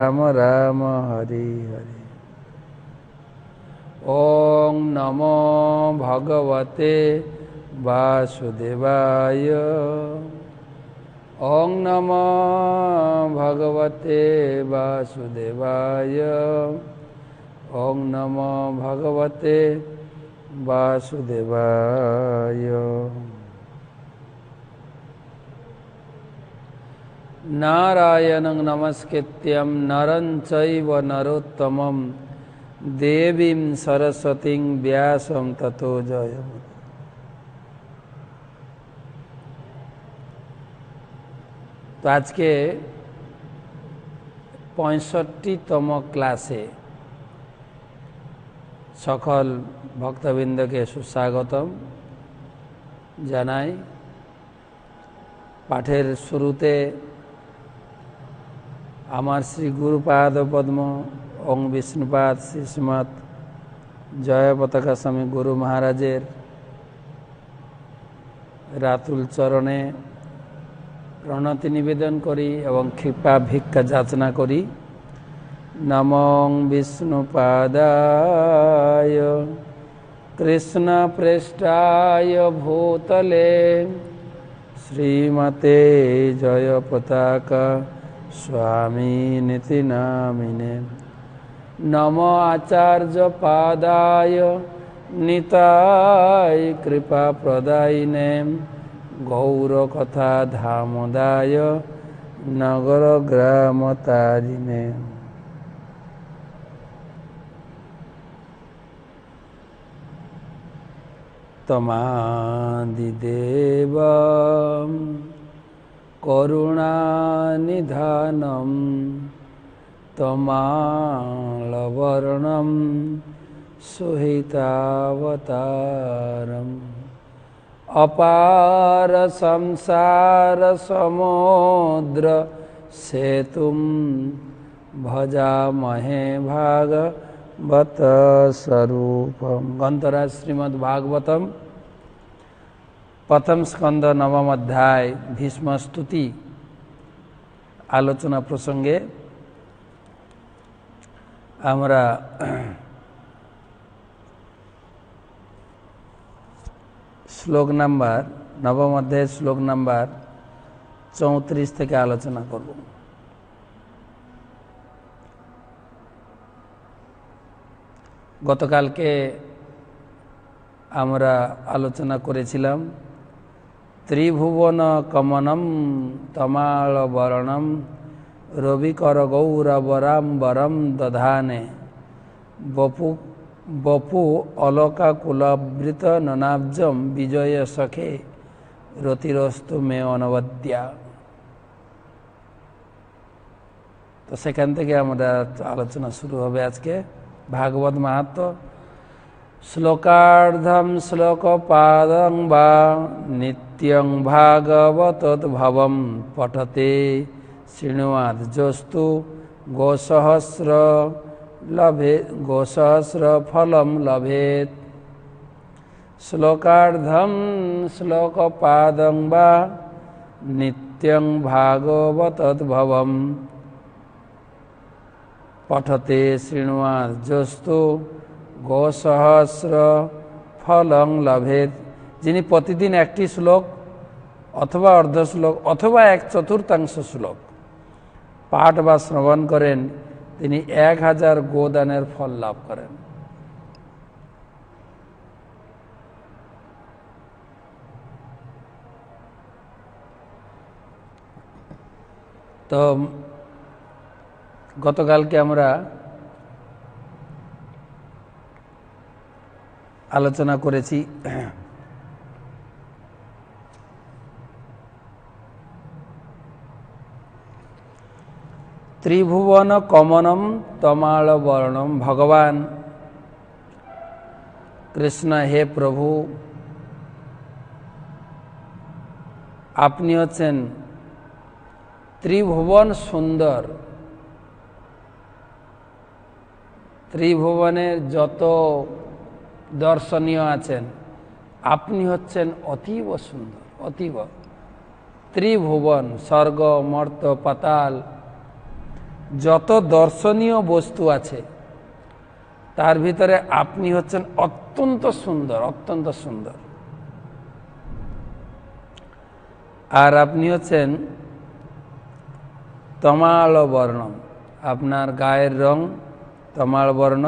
राम राम हरि हरि। ओं नमो भगवते वासुदेवाय। ओं नमो भगवते वासुदेवाय। ओं नमो भगवते वासुदेवाय। नारायणं नमस्कृत्यं नरं चैव नरोत्तमं देवीं सरस्वतीं व्यासं ततो जयमुदीरये। तो आज के 65तम क्लासे सकल भक्तबिंद के सुस्वागतम जानाई। पाठेर शुरूते आमार श्री गुरुपाद पद्म ओं विष्णुपाद श्रीमद जय पताका स्वामी गुरु महाराजेर रातुल चरणे प्रणति निवेदन करी एवं कृपा भिक्षा जाचना करी। नमो विष्णुपादाय कृष्ण पृष्ठाय भूतले श्रीमते जय पताका स्वामी नीति नामिने। नमो आचार्य पादाय निताय कृपा प्रदायिने गौर कथा धामोदाय नगर ग्राम तारिणे। तमादिदेव करुणानिधानं तमालवर्णं सुहितावतारम् अपार संसार समुद्र सेतुं भजामहे भागवत स्वरूपम। ग्रंथराज श्रीमद् भागवतम प्रथम स्कंद नवम अध्याय भीष्म स्तुति आलोचना प्रसंगे आमरा श्लोक नम्बर नवम अध्याय श्लोक नम्बर 34 থেকে আলোচনা করব। গতকালকে আমরা আলোচনা করেছিলাম ত্রিভুবন কমনম তমাল বরণম রবিকর গৌরবরাম্বরম দধানে বপু বপু অলকাকুলবৃত ননাব্জম বিজয় সখে রতিরস্তু মে অনবদ্যা। তো সেখান থেকে আমরা আলোচনা শুরু হবে আজকে ভাগবত মাহাত্ম্য। শ্লোকার্ধম শ্লোকপাদং বা নিত্যং ভাগবতোদ্ভবম পঠতে শৃণুয়াদ যস্তু গোসহস্র ফলম লভেত। শ্লোকার্ধম শ্লোকপাদং বা নিত্যং ভাগবতোদ্ভবম পঠতে শৃণুয়াদ যস্তু গোসহস্র ফলং লভেত। যিনি প্রতিদিন একটি শ্লোক অথবা অর্ধ শ্লোক অথবা 1/4 শ্লোক পাঠ বা শ্রবণ করেন তিনি 1000 গোদানের ফল লাভ করেন। তো গতকালকে আমরা আলোচনা করেছি ত্রিভুবন কমনম তমাল বর্ণম। ভগবান কৃষ্ণ, হে প্রভু, আপনি হচ্ছেন ত্রিভুবন সুন্দর। ত্রিভুবনের যত দর্শনীয় আছেন আপনি হচ্ছেন অতীব সুন্দর, অতীব। ত্রিভুবন স্বর্গ মর্ত পাতাল যত দর্শনীয় বস্তু আছে তার ভিতরে আপনি হচ্ছেন অত্যন্ত সুন্দর, অত্যন্ত সুন্দর। আর আপনি হচ্ছেন তমাল বর্ণ, আপনার গায়ের রং তমাল বর্ণ।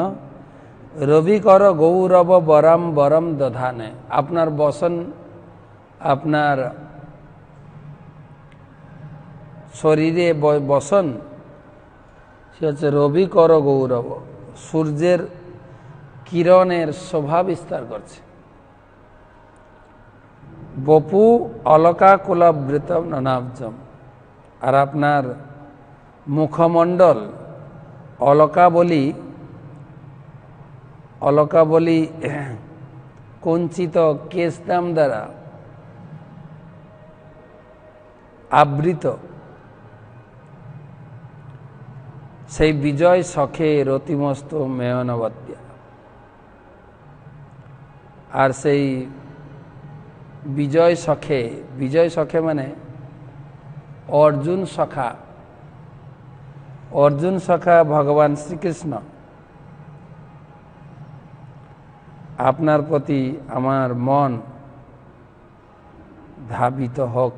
রবি কর গৌরব বরম বরম দধানে, আপনার বসন, আপনার শরীরে বসন সে হচ্ছে রবি কর গৌরব, সূর্যের কিরণের শোভা বিস্তার করছে। বপু অলকা কুলাবৃতম ননাব্জম, আর আপনার মুখমণ্ডল অলকা বলি কঞ্চিত কেশদাম দ্বারা আবৃত। সেই বিজয় সখে রতিমস্ত মেয়নবত্যা, আর সেই বিজয় সখে মানে অর্জুন সখা ভগবান শ্রীকৃষ্ণ, আপনার প্রতি আমার মন ধাবিত হোক।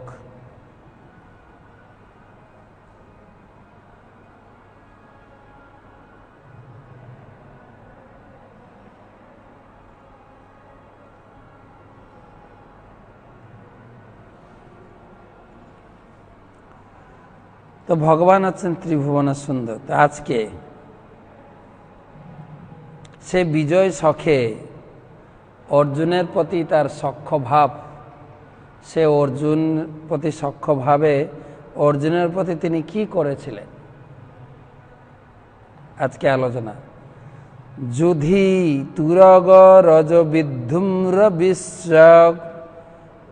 তো ভগবান আছেন ত্রিভুবন সুন্দর। তো আজকে সে বিজয় সখে অর্জুনের প্রতি তার সখ্য ভাব, সে অর্জুন প্রতি সখ্য ভাবে অর্জুনের প্রতি তিনি কি করেছিলেন আজকে আলোচনা। যুধি তুরগ রজ বিদ্ধুম্র বিশ্বক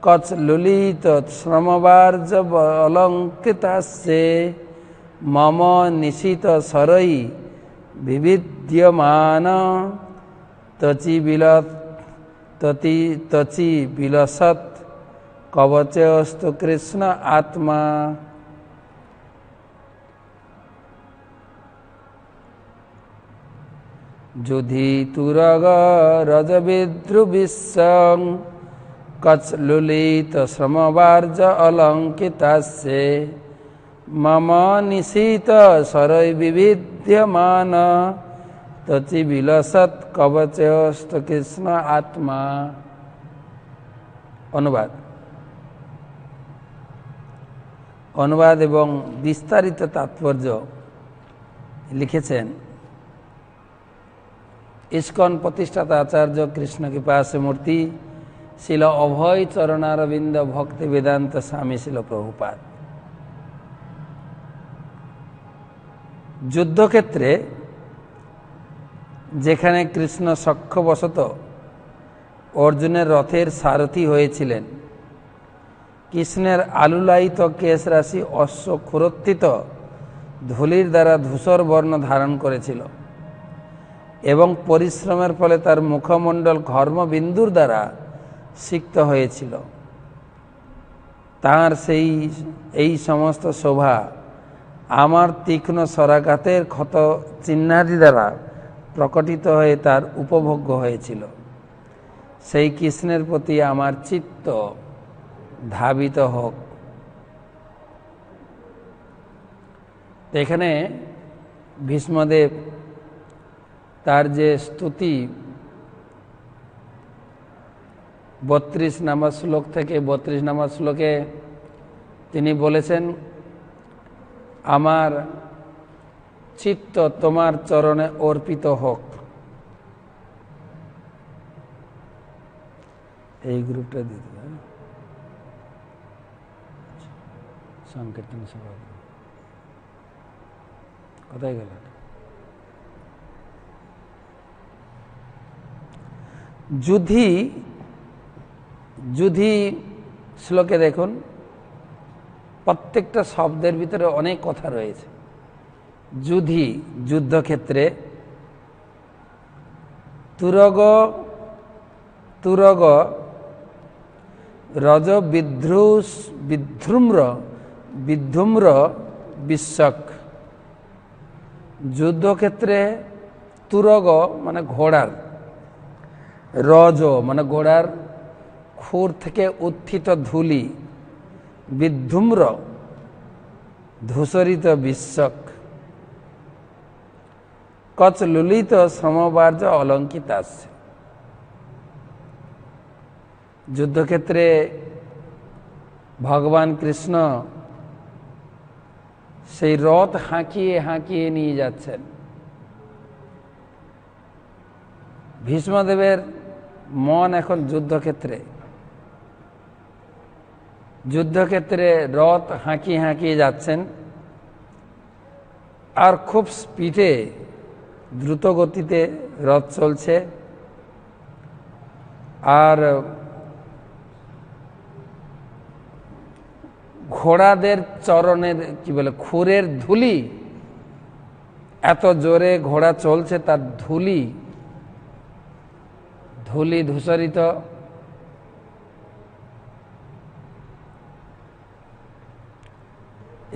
কচ ললিত শ্রমবার্য অলঙ্কৃতাস্যে মম নিশিত সরই বিবিদ্যমান তচি বিলসৎ কবচস্তু কৃষ্ণ আত্মা। যুধি তুরগ রজ বিদ্রুবিশ্বং কচ লুলিত শ্রমবার্য অলঙ্কিতাস্যে মম নিশীত সরৈ বিবিদ্যমান তচি বিলসৎ কবচস্তু কৃষ্ণ আত্মা। অনুবাদ এবং বিস্তারিত তাৎপর্য লিখেছেন ইস্কন প্রতিষ্ঠাতা আচার্য কৃষ্ণ কৃপাসে মূর্তি শিল অভয় চরণারবিন্দ ভক্তি বেদান্ত স্বামী শিল প্রভুপাদ। যুদ্ধক্ষেত্রে যেখানে কৃষ্ণ সখ্যবশত অর্জুনের রথের সারথি হয়েছিলেন, কৃষ্ণের আলুলায়িত কেশ রাশি অশ্ব ক্ষুরোত্থিত ধূলির দ্বারা ধূসর বর্ণ ধারণ করেছিল এবং পরিশ্রমের ফলে তার মুখমণ্ডল ঘর্মবিন্দুর দ্বারা সিক্ত হয়েছিল। তাঁর এই সমস্ত শোভা আমার তীক্ষ্ণ সরাঘাতের ক্ষত চিহ্নাদি দ্বারা প্রকটিত হয়ে তার উপভোগ্য হয়েছিল। সেই কৃষ্ণের প্রতি আমার চিত্ত ধাবিত হোক। এখানে ভীষ্মদেব তার যে স্তুতি 32 নম্বর শ্লোক থেকে 32 নম্বর শ্লোকে তিনি বলেছেন, আমার চিত্ত তোমার চরণে অর্পিত হোক। এই গ্রুপটা দিতে পারে সংকীর্তন সভা। কোথায় গেল? যুধি শ্লোকে দেখুন, প্রত্যেকটা শব্দের ভিতরে অনেক কথা রয়েছে। যুধি যুদ্ধক্ষেত্রে, তুরগ রজ বিদ্ধুম্র বিশ্বক, যুদ্ধক্ষেত্রে তুরগ মানে ঘোড়ার, রজ মানে ঘোড়ার খুর থেকে উত্থিত ধূলি, বিধূম্র ধূসরিত বিশ্বক, কচলুলিত শ্রমবার্য অলঙ্কিত আসছে। যুদ্ধক্ষেত্রে ভগবান কৃষ্ণ সেই রথ হাঁকিয়ে হাঁকিয়ে নিয়ে যাচ্ছেন। ভীষ্মদেবের মন এখন যুদ্ধক্ষেত্রে, যুদ্ধক্ষেত্রে রথ হাঁকিয়ে হাঁকিয়ে যাচ্ছেন, আর খুব স্পিডে দ্রুত গতিতে রথ চলছে। আর ঘোড়াদের চরণের কি বলে খুরের ধুলি, এত জোরে ঘোড়া চলছে, তার ধুলি ধূসরিত।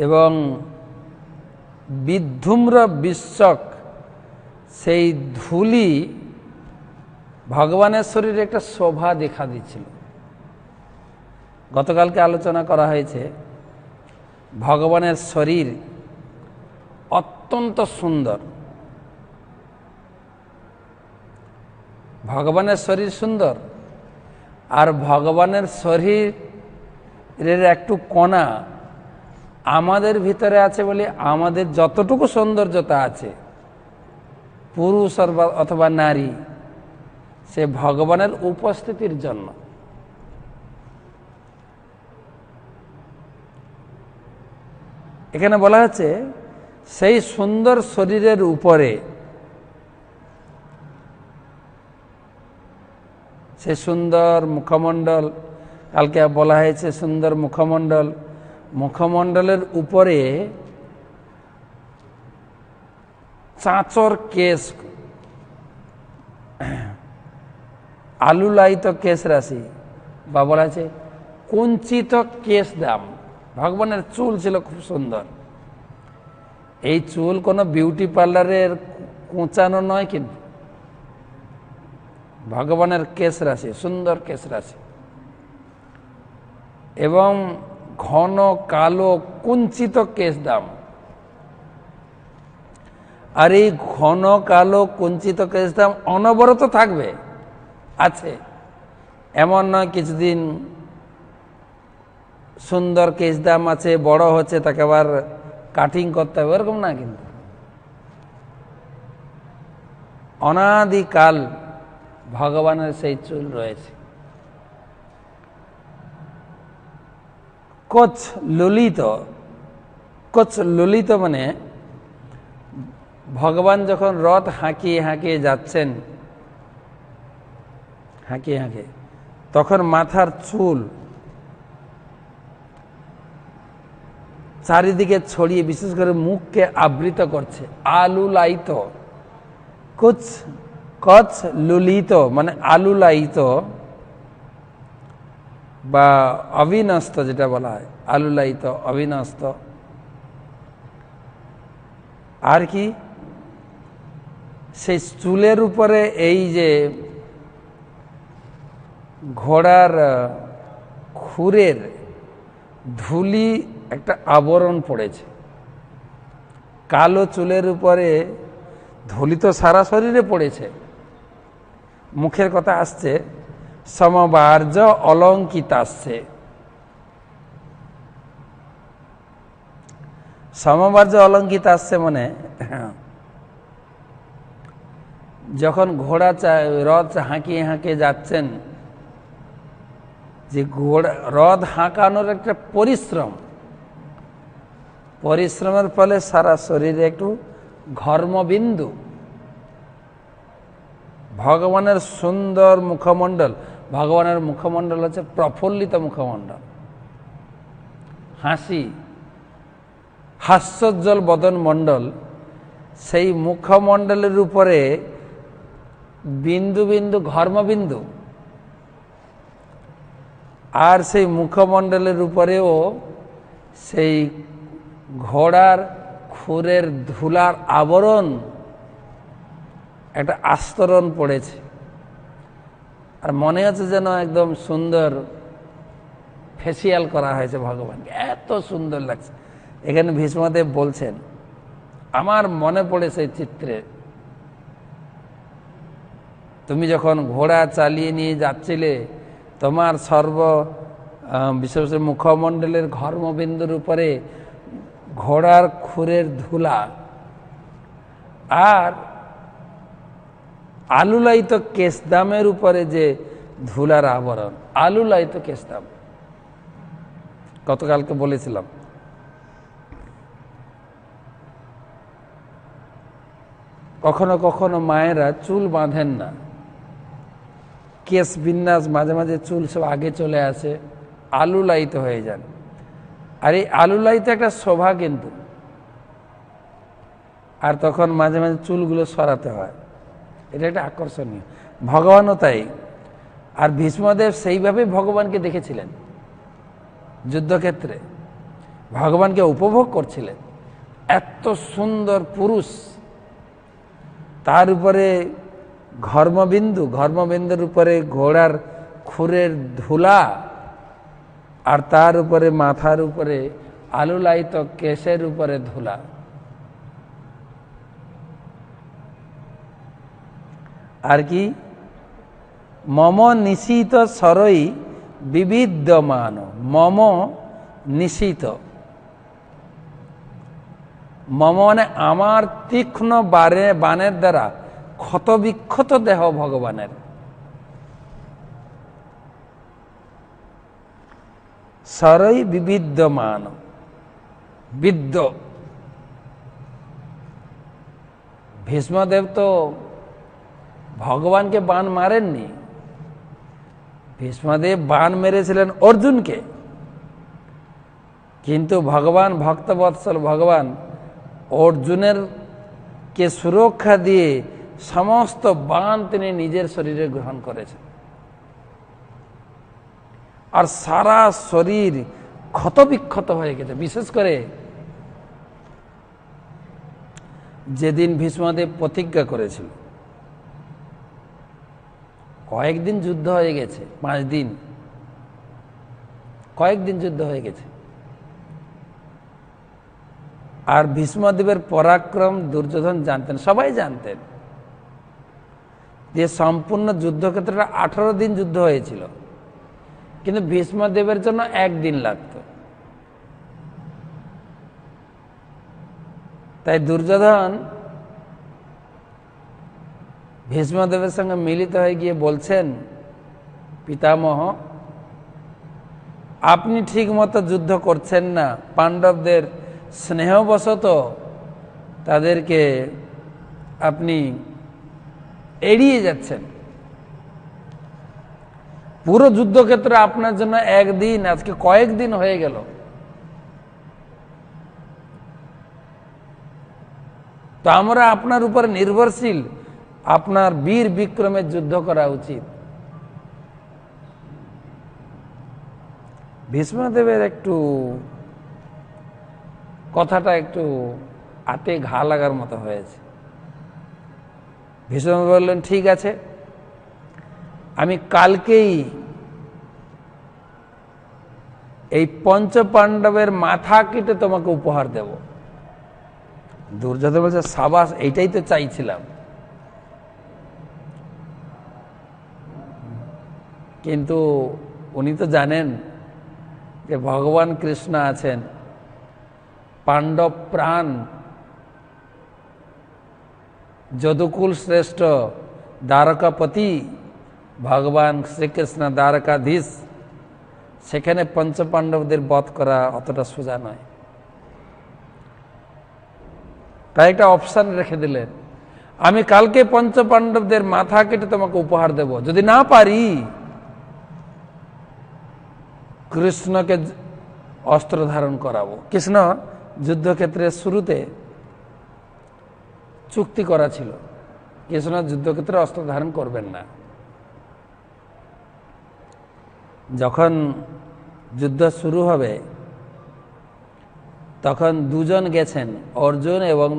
এবং বিধূম্র বিশ্বক, সেই ধুলি ভগবানের শরীরে একটা শোভা দেখা দিচ্ছিল। গতকালকে আলোচনা করা হয়েছে ভগবানের শরীর অত্যন্ত সুন্দর। ভগবানের শরীর সুন্দর, আর ভগবানের শরীরের একটু কণা আমাদের ভিতরে আছে বলে আমাদের যতটুকু সৌন্দর্যতা আছে, পুরুষ অথবা নারী, সে ভগবানের উপস্থিতির জন্য। এখানে বলা হচ্ছে সেই সুন্দর শরীরের উপরে, সে সুন্দর মুখমণ্ডল, কালকে বলা হয়েছে সুন্দর মুখমণ্ডল, মুখমণ্ডলের উপরে চাঁচর কেশ, আলুলায়িত কেশ রাশি, বা বলা আছে কুঞ্চিত কেশ দাম। ভগবানের চুল ছিল খুব সুন্দর। এই চুল কোনো বিউটি পার্লারের কোঁচানো নয়, কিন্তু ভগবানের কেশ রাশি, সুন্দর কেশ রাশি, এবং ঘন কালো কুঞ্চিত কেশ দাম। আর এই ঘন কালো কুঞ্চিত কেশ দাম অনবরত থাকবে, আছে, এমন নয় কিছুদিন সুন্দর কেশ দাম আছে, বড় হচ্ছে, তাকে আবার কাটিং করতে হবে, এরকম না। কিন্তু অনাদিকাল ভগবানের সেই চুল রয়েছে। কোচ ললিত, কোচ ললিত মানে ভগবান যখন রথ হাঁকিয়ে হাঁকিয়ে যাচ্ছেন, হাঁকিয়ে হাঁকিয়ে, তখন মাথার চুল চারিদিকে ছড়িয়ে বিশেষ করে মুখকে আবৃত করছে, আলুলায়িত। কুচ কচ লুলিত মানে আলুলায়িত বা অবিনস্ত, যেটা বলা হয় আলুলায়িত, অবিনস্ত। আর কি সেই চুলের উপরে এই যে ঘোড়ার খুরের ধুলি একটা আবরণ পড়েছে। কালো চুলের উপরে ধুলি তো সারা শরীরে পড়েছে। মুখের কথা আসছে সমবার্য অলঙ্কিত আসছে। সমবার্য অলঙ্কিত আসছে মানে যখন ঘোড়া রথ হাঁকিয়ে হাঁকিয়ে যাচ্ছেন, যে ঘোড়া রথ হাঁকানোর একটা পরিশ্রম, পরিশ্রমের ফলে সারা শরীরে একটু ঘর্মবিন্দু। ভগবানের সুন্দর মুখমণ্ডল, ভগবানের মুখমণ্ডল হচ্ছে প্রফুল্লিত মুখমণ্ডল, হাসি, হাস্যোজ্জ্বল বদন মণ্ডল। সেই মুখমণ্ডলের উপরে বিন্দু বিন্দু ঘর্মবিন্দু, আর সেই মুখমণ্ডলের উপরেও সেই ঘোড়ার খুরের ধুলার আবরণ, একটা আস্তরণ পড়েছে, আর মনে হচ্ছে যেন একদম সুন্দর ফেসিয়াল করা হয়েছে ভগবানকে, এত সুন্দর লাগছে। এখানে ভীষ্মদেব বলছেন, আমার মনে পড়েছে চিত্রে, তুমি যখন ঘোড়া চালিয়ে নিয়ে যাচ্ছিলে, তোমার বিশেষ মুখমণ্ডলের ঘর্মবিন্দুর উপরে ঘোড়ার খুরের ধুলা, আর আলুলায়িত কেশদামের উপরে যে ধুলার আবরণ, আলুলায়িত কেশদাম, গতকালকে বলেছিলাম। কখনো কখনো মায়েরা চুল বাঁধেন না, কেশ বিন্যাস, মাঝে মাঝে চুল সব আগে চলে আসে, আলুলায়িত হয়ে যান। আর এই আলুলায়িত একটা শোভা কিন্তু, আর তখন মাঝে মাঝে চুলগুলো সরাতে হয়, এটা একটা আকর্ষণীয়। ভগবানও তাই। আর ভীষ্মদেব সেইভাবে ভগবানকে দেখেছিলেন, যুদ্ধক্ষেত্রে ভগবানকে উপভোগ করছিলেন। এত সুন্দর পুরুষ, তার উপরে ঘর্মবিন্দুর উপরে ঘোড়ার খুরের ধুলা, আর তার উপরে মাথার উপরে আলুলায়িত কেশের উপরে ধুলা। আর কি, মম নিশীত সরই বিবিদ্যমান, মম নিশীত, মম মানে আমার তীক্ষ্ণ বাণের দ্বারা ক্ষত বিক্ষত দেহ ভগবানের, সরই বিবিদ্যমান, বিদ্য। ভীষ্মদেব তো ভগবানকে বাণ মারেননি, ভীষ্মদেব বাণ মেরেছিলেন অর্জুনকে। কিন্তু ভগবান ভক্তবৎসল ভগবান অর্জুনের কে সুরক্ষা দিয়ে সমস্ত বাণ তিনি নিজের শরীরে গ্রহণ করেছেন, আর সারা শরীর ক্ষতবিক্ষত হয়ে গেছে। বিশেষ করে যেদিন ভীষ্মদেব প্রতিজ্ঞা করেছিল, কয়েকদিন যুদ্ধ হয়ে গেছে, 5 দিন, কয়েকদিন যুদ্ধ হয়ে গেছে। আর ভীষ্মদেবের পরাক্রম দুর্যোধন জানতেন, সবাই জানতেন যে সম্পূর্ণ যুদ্ধক্ষেত্রে 18 দিন যুদ্ধ হয়েছিল, কিন্তু ভীষ্মদেবের জন্য 1 দিন লাগতো। তাই দুর্যোধন ভীষ্মদেবের সঙ্গে মিলিত হয়ে গিয়ে বলছেন, পিতামহ, আপনি ঠিক মতো যুদ্ধ করছেন না, পাণ্ডবদের স্নেহবশত তাদেরকে আপনি এড়িয়ে যাচ্ছেন। পুরো যুদ্ধক্ষেত্রে আপনার জন্য 1 দিন, আজকে কয়েকদিন হয়ে গেল। তো আমরা আপনার উপর নির্ভরশীল, আপনার বীর বিক্রমের যুদ্ধ করা উচিত। ভীষ্মদেবের একটু কথাটা একটু আতে ঘা লাগার মতো হয়েছে। ভীষ্ম বললেন, ঠিক আছে, আমি কালকেই এই পঞ্চপাণ্ডবের মাথা কেটে তোমাকে উপহার দেব। দুর্যোধন বলছে, সাবাস, এইটাই তো চাইছিলাম। কিন্তু উনি তো জানেন যে ভগবান কৃষ্ণ আছেন, পাণ্ডব প্রাণ, যদুকুল শ্রেষ্ঠ দ্বারকাপতি ভগবান শ্রীকৃষ্ণ দ্বারকাধীশ, সেখানে পঞ্চপাণ্ডবদের বধ করা অতটা সোজা নয়। তাই একটা অপশন রেখে দিলেন, আমি কালকে পঞ্চপাণ্ডবদের মাথা কেটে তোমাকে উপহার দেব, যদি না পারি কৃষ্ণকে অস্ত্র ধারণ করাবো। কৃষ্ণ যুদ্ধক্ষেত্রের শুরুতে চুক্তি করা ছিল, কৃষ্ণ যুদ্ধক্ষেত্রে অস্ত্র ধারণ করবেন না। যখন যুদ্ধ শুরু হবে তখন দুজন গেছেন, অর্জুন এবং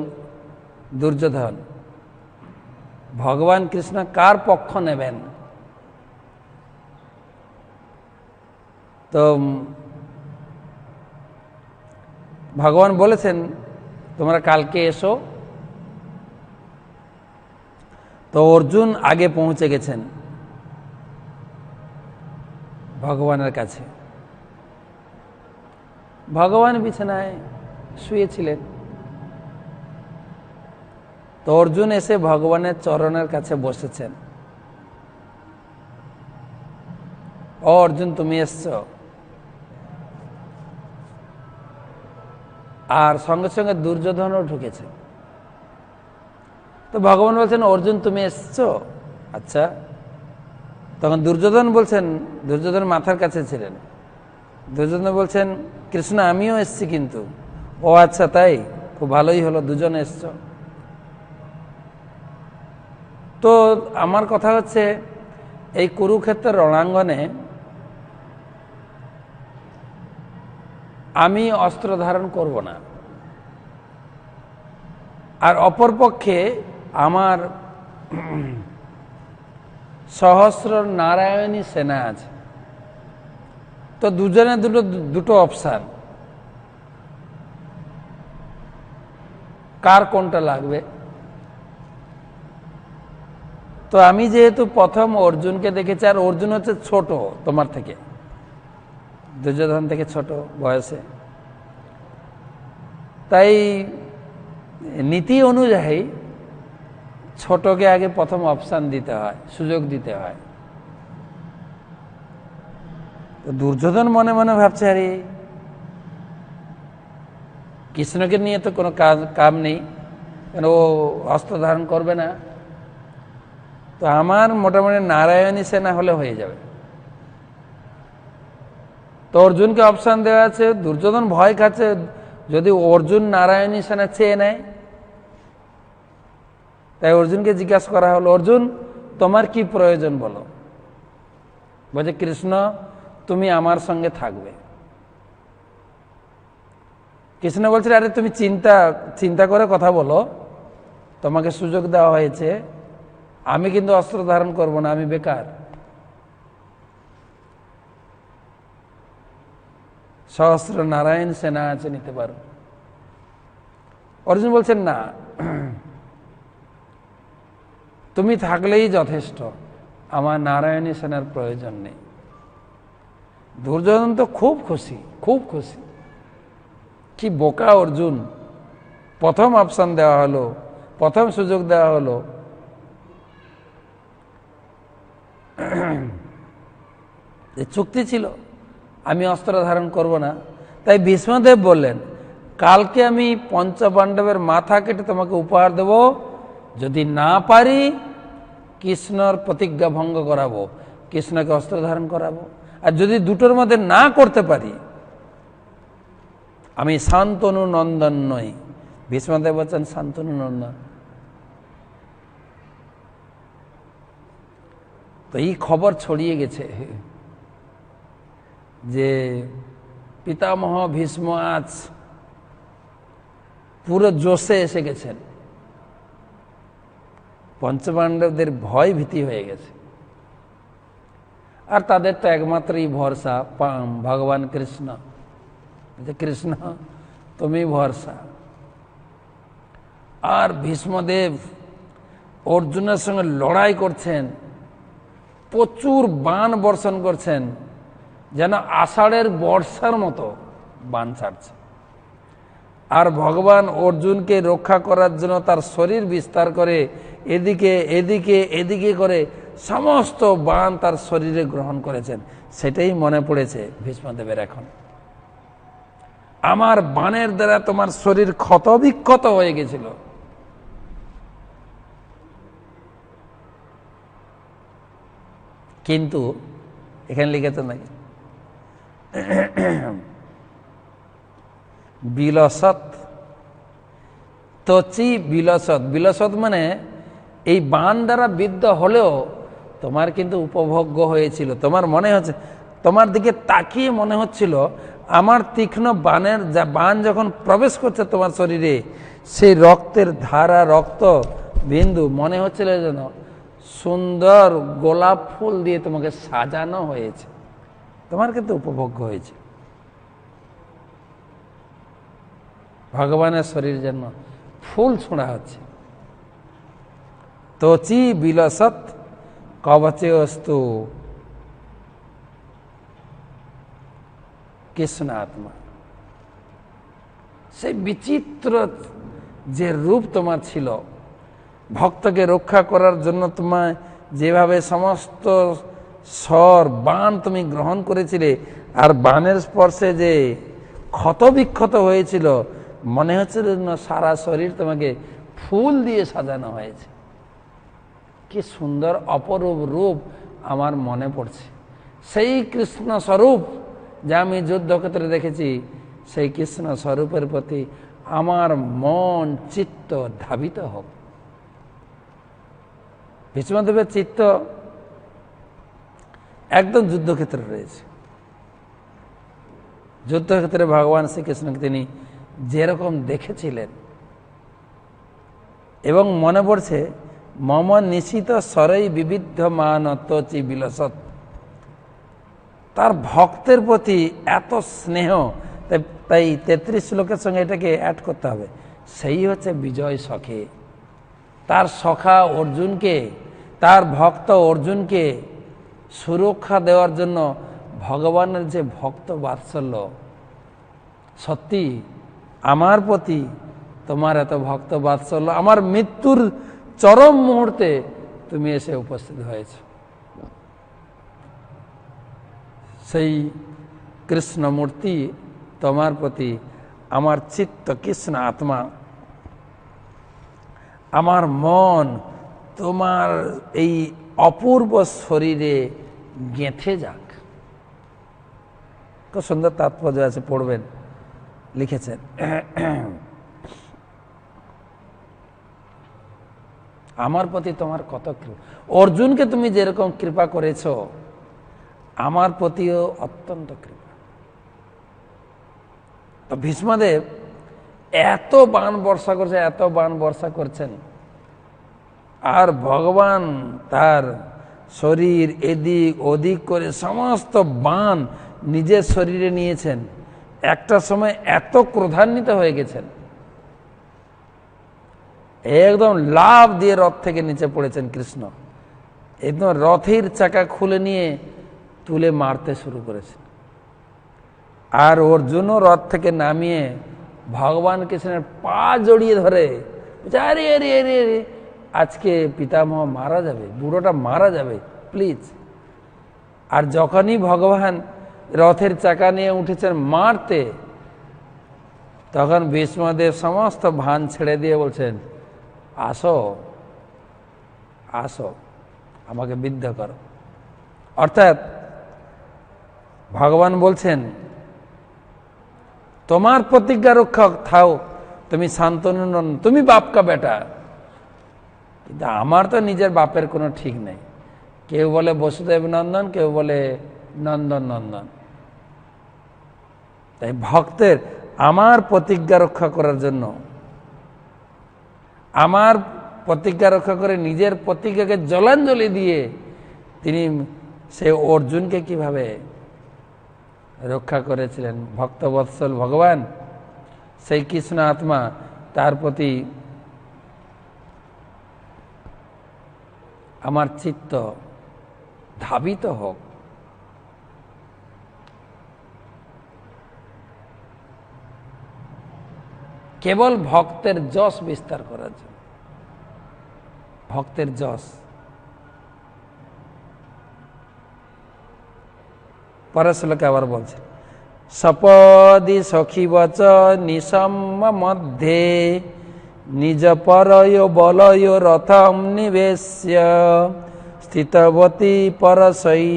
দুর্যোধন। ভগবান কৃষ্ণ কার পক্ষ নেবেন? তো ভগবান বলেছেন তোমরা কালকে এসো। তো অর্জুন আগে পৌঁছে গেছেন ভগবানের কাছে। ভগবান বিছানায় শুয়েছিলেন। তো অর্জুন এসে ভগবানের চরণের কাছে বসেছেন। ও অর্জুন, তুমি এসছো? আর সঙ্গে সঙ্গে দুর্যোধনও ঢুকেছে। তো ভগবান বলছেন অর্জুন তুমি এসছো? আচ্ছা। তখন দুর্যোধন বলছেন, দুর্যোধন মাথার কাছে ছিলেন, দুর্যোধন বলছেন কৃষ্ণ আমিও এসছি কিন্তু। ও আচ্ছা তাই, খুব ভালোই হলো, দুজন এসছো। তো আমার কথা হচ্ছে এই কুরুক্ষেত্রের রণাঙ্গনে আমি অস্ত্র ধারণ করব না, আর অপরপক্ষে আমার সহস্র নারায়ণী সেনা আছে। তো দুজনে দুটো অপশান, কার কোনটা লাগবে? তো আমি যেহেতু প্রথম অর্জুনকে দেখেছি, আর অর্জুন হচ্ছে ছোট তোমার থেকে, দুর্যোধন থেকে ছোট বয়সে, তাই নীতি অনুযায়ী ছোটকে আগে প্রথম অপশান দিতে হয়, সুযোগ দিতে হয়। তো দুর্যোধন মনে মনে ভাবছে আরে কৃষ্ণকে নিয়ে তো কোনো কাম নেই, কেন ও অস্ত্র ধারণ করবে না। তো আমার মোটামুটি নারায়ণী সেনা হলে হয়ে যাবে। তো অর্জুনকে অপশান দেওয়া আছে। দুর্যোধন ভয় খাচ্ছে যদি অর্জুন নারায়ণী সেনা চেয়ে নেয়। তাই অর্জুনকে জিজ্ঞাসা করা হলো, অর্জুন তোমার কি প্রয়োজন বলো? বলছে কৃষ্ণ তুমি আমার সঙ্গে থাকবে। কৃষ্ণ বলছে আরে তুমি চিন্তা করে কথা বলো, তোমাকে সুযোগ দেওয়া হয়েছে, আমি কিন্তু অস্ত্র ধারণ করব না, আমি বেকার। সহস্র নারায়ণ সেনা আছে, নিতে পারো। অর্জুন বলছেন না, তুমি থাকলেই যথেষ্ট, আমার নারায়ণী সেনার প্রয়োজন নেই। দুর্যোধন তো খুব খুশি, খুব খুশি। কি বোকা অর্জুন, প্রথম অপশন দেওয়া হলো, প্রথম সুযোগ দেওয়া হলো। চুক্তি ছিল আমি অস্ত্র ধারণ করব না। তাই ভীষ্মদেব বললেন কালকে আমি পঞ্চপাণ্ডবের মাথা কেটে তোমাকে উপহার দেব, যদি না পারি কৃষ্ণর প্রতিজ্ঞা ভঙ্গ করাবো, কৃষ্ণকে অস্ত্র ধারণ করাবো। আর যদি দুটোর মধ্যে না করতে পারি আমি শান্তনু নন্দন নই। ভীষ্মদেব বলছেন শান্তনু নন্দন। তো এই খবর ছড়িয়ে গেছে যে পিতামহ ভীষ্ম আজ পুরো জোশে এসে গেছেন। পঞ্চপাণ্ডবদের ভয় ভীতি হয়ে গেছে। আর তাদের তো একমাত্রই ভরসা ভগবান কৃষ্ণ। যে কৃষ্ণ তুমি ভরসা। আর ভীষ্মদেব অর্জুনের সঙ্গে লড়াই করছেন, প্রচুর বাণ বর্ষণ করছেন, যেন আষাঢ়ের বর্ষার মতো বাণ ছাড়ছে। আর ভগবান অর্জুনকে রক্ষা করার জন্য তার শরীর বিস্তার করে এদিকে এদিকে এদিকে করে সমস্ত বাণ তার শরীরে গ্রহণ করেছেন। সেটাই মনে পড়েছে ভীষ্মদেবের এখন, আমার বাণের দ্বারা তোমার শরীর ক্ষত বিক্ষত হয়ে গেছিল। কিন্তু এখানে লিখেছে নাকি বিলসৎ তচি বিলসৎ। বিলসৎ মানে এই বাণ দ্বারা বিদ্ধ হলেও তোমার কিন্তু উপভোগ্য হয়েছিল। তোমার মনে হচ্ছে, তোমার দিকে তাকিয়ে মনে হচ্ছিল আমার তীক্ষ্ণ বাণ যখন প্রবেশ করছে তোমার শরীরে, সেই রক্তের ধারা, রক্ত বিন্দু মনে হচ্ছিল যেন সুন্দর গোলাপ ফুল দিয়ে তোমাকে সাজানো হয়েছে, তোমার কিন্তু উপভোগ্য হয়েছে। ভগবানের শরীর যেন ফুল ছোঁড়া হচ্ছে। তোচি বিলসৎ কবচে অস্তু কৃষ্ণ আত্মা। সেই বিচিত্র যে রূপ তোমার ছিল, ভক্তকে রক্ষা করার জন্য তোমায় যেভাবে সমস্ত স্বর বাণ তুমি গ্রহণ করেছিলে, আর বাণের স্পর্শে যে ক্ষত বিক্ষত হয়েছিল, মনে হচ্ছিল সারা শরীর তোমাকে ফুল দিয়ে সাজানো হয়েছে। কি সুন্দর অপরূপ রূপ আমার মনে পড়ছে। সেই কৃষ্ণ স্বরূপ যা আমি যুদ্ধক্ষেত্রে দেখেছি, সেই কৃষ্ণ স্বরূপের প্রতি আমার মন চিত্ত ধাবিত হোক। ভীষ্মদেবের চিত্ত একদম যুদ্ধক্ষেত্রে রয়েছে। যুদ্ধক্ষেত্রে ভগবান শ্রীকৃষ্ণকে তিনি যেরকম দেখেছিলেন, এবং মনে পড়ছে মম নিশিত স্বরই বিবিধ মানতচি বিলসৎ। তার ভক্তের প্রতি এত স্নেহ, তাই 33 শ্লোকের সঙ্গে এটাকে অ্যাড করতে হবে। সেই হচ্ছে বিজয় সখে। তার সখা অর্জুনকে, তার ভক্ত অর্জুনকে সুরক্ষা দেওয়ার জন্য ভগবানের যে ভক্ত বাৎসল্য, সত্যি আমার প্রতি তোমার এত ভক্ত বাৎসল্য, আমার মৃত্যুর চরম মুহূর্তে তুমি এসে উপস্থিত হয়েছ। সেই কৃষ্ণমূর্তি তোমার প্রতি আমার চিত্ত, কৃষ্ণ আত্মা, আমার মন তোমার এই অপূর্ব শরীরে গেঁথে যাক। খুব সুন্দর তাৎপর্য আছে, পড়বেন, লিখেছেন। আমার প্রতি তোমার কত কৃপা। অর্জুনকে তুমি যেরকম কৃপা করেছ, আমার প্রতিও অত্যন্ত কৃপা। তো ভীষ্মদেব এত বাণ বর্ষা করছে, এত বাণ বর্ষা করছেন, আর ভগবান তার শরীর এদিক ওদিক করে সমস্ত বাণ নিজের শরীরে নিয়েছেন। একটা সময় এত ক্রোধান্বিত হয়ে গেছেন, একদম লাফ দিয়ে রথ থেকে নিচে পড়েছেন কৃষ্ণ। একদম রথের চাকা খুলে নিয়ে তুলে মারতে শুরু করেছেন। আর অর্জুনও রথ থেকে নামিয়ে ভগবান কৃষ্ণের পা জড়িয়ে ধরে, আরে আরে আরে আরে, আজকে পিতামহ মারা যাবে, বুড়োটা মারা যাবে, প্লিজ। আর যখনই ভগবান রথের চাকা নিয়ে উঠেছেন মারতে, তখন ভীষ্মদেব সমস্ত ভান ছেড়ে দিয়ে বলছেন, আসো আসো, আমাকে বিদ্ধ করো। অর্থাৎ ভগবান বলছেন, তোমার প্রতিজ্ঞা রক্ষক থাও, তুমি শান্তনু নন, তুমি বাপ কা বেটা। কিন্তু আমার তো নিজের বাপের কোনো ঠিক নেই। কেউ বলে বসুদেব নন্দন, কেউ বলে নন্দন নন্দন। তাই ভক্তের আমার প্রতিজ্ঞা রক্ষা করার জন্য, আমার প্রতিজ্ঞা রক্ষা করে নিজের প্রতিজ্ঞাকে জলাঞ্জলি দিয়ে তিনি সে অর্জুনকে কিভাবে রক্ষা করেছিলেন। ভক্তবৎসল ভগবান, সেই কৃষ্ণ আত্মা, তার প্রতি আমার চিত্ত ধাবিত হোক। কেবল ভক্তের যশ বিস্তার করার জন্য, ভক্তের যশ। পরের শ্লোকে আবার বলছে, সপদি সখিবচ নিসম্ম মধ্যে নিজ পরয় বলয় রথম নিবেশ্য স্থিতবতী পরশৈ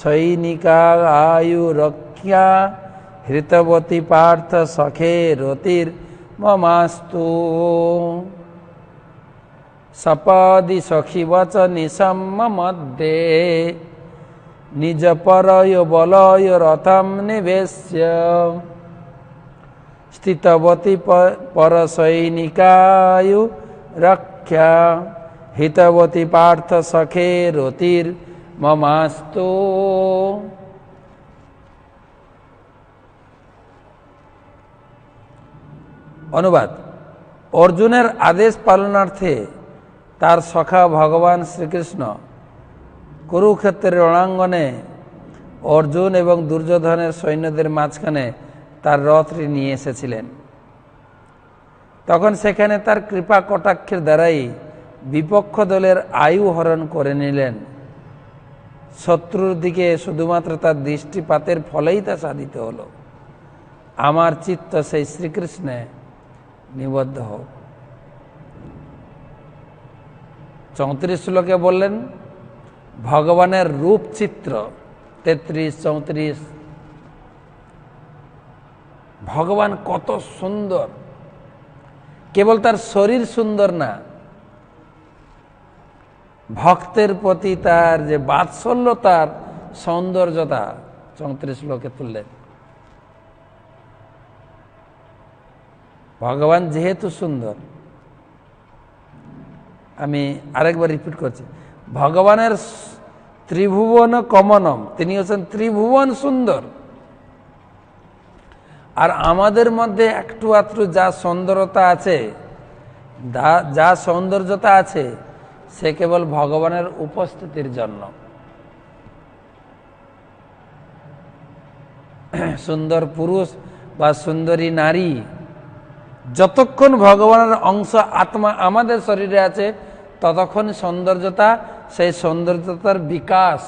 সৈনিকা আয়ু রক্ষা হৃতবতী পার্থ সখে রতির মমাস্তু। সপদি সখিবচ নিসম্ম মধ্যে, নিজ পরয় বলয় রথম নিবেশ্য স্থিতবতী পরসৈনিকায়ু রক্ষা হিতবতী পার্থ সখে রতির মমাস্তু। অনুবাদ: অর্জুনের আদেশ পালনার্থে তার সখা ভগবান শ্রীকৃষ্ণ কুরুক্ষেত্রের রণাঙ্গনে অর্জুন এবং দুর্যোধনের সৈন্যদের মাঝখানে তার রথটি নিয়ে এসেছিলেন। তখন সেখানে তার কৃপা কটাক্ষের দ্বারাই বিপক্ষ দলের আয়ু হরণ করে নিলেন। শত্রুর দিকে শুধুমাত্র তার দৃষ্টিপাতের ফলেই তা সাধিত হল। আমার চিত্ত সেই শ্রীকৃষ্ণে নিবদ্ধ হোক। 34 শ্লোকে বললেন ভগবানের রূপ চিত্র। 33-34 ভগবান কত সুন্দর! কেবল তার শরীর সুন্দর না, ভক্তের প্রতি তার যে বাৎসল্য, তার সৌন্দর্যতা 34 শ্লোকে তুললেন। ভগবান যেহেতু সুন্দর, আমি আরেকবার রিপিট করছি, ভগবানের ত্রিভুবন কমনম, তিনি হচ্ছেন ত্রিভুবন সুন্দর। আর আমাদের মধ্যে একটু আধটু যা সুন্দরতা আছে, যা সৌন্দর্যতা আছে, সে কেবল ভগবানের উপস্থিতির জন্য। সুন্দর পুরুষ বা সুন্দরী নারী, যতক্ষণ ভগবানের অংশ আত্মা আমাদের শরীরে আছে, ততক্ষণ সৌন্দর্যতা, সেই সৌন্দর্যতার বিকাশ।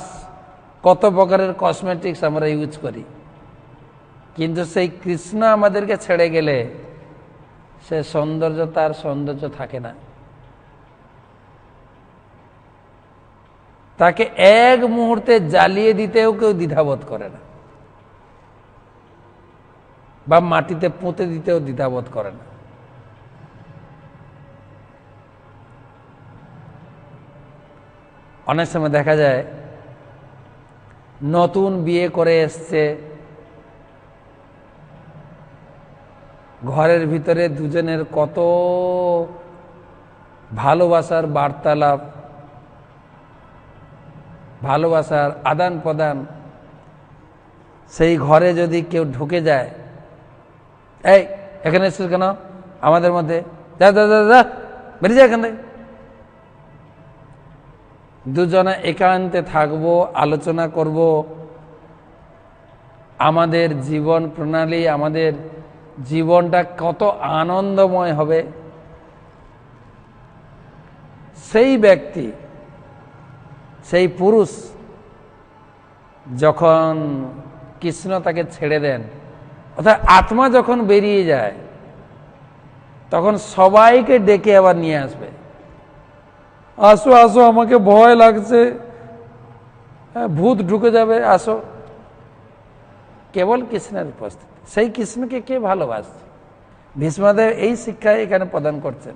কত প্রকারের কসমেটিক্স আমরা ইউজ করি, কিন্তু সেই কৃষ্ণ আমাদেরকে ছেড়ে গেলে সে সৌন্দর্যতার সৌন্দর্য থাকে না। তাকে এক মুহূর্তে জ্বালিয়ে দিতেও কেউ দ্বিধাবোধ করে না, বা মাটিতে পুঁতে দিতেও দ্বিধাবোধ করে না। অনেক সময় দেখা যায় নতুন বিয়ে করে এসছে, ঘরের ভিতরে দুজনের কত ভালোবাসার বার্তালাপ, ভালোবাসার আদান প্রদান। সেই ঘরে যদি কেউ ঢুকে যায়, এই এখানে এসেছিস কেন আমাদের মধ্যে, যা যা যা যা বেরিয়ে যা এখান থেকে। দুজনে একান্তে থাকবো, আলোচনা করব, আমাদের জীবন প্রণালী, আমাদের জীবনটা কত আনন্দময় হবে। সেই ব্যক্তি, সেই পুরুষ যখন কৃষ্ণ তাকে ছেড়ে দেন, অর্থাৎ আত্মা যখন বেরিয়ে যায়, তখন সবাইকে ডেকে আবার নিয়ে আসবে, আসো আসো, আমাকে ভয় লাগছে, ভূত ঢুকে যাবে, আসো। কেবল কৃষ্ণের উপস্থিতি, সেই কৃষ্ণকে কে ভালোবাসছে? ভীষ্মদেব এই শিক্ষা এখানে প্রদান করছেন।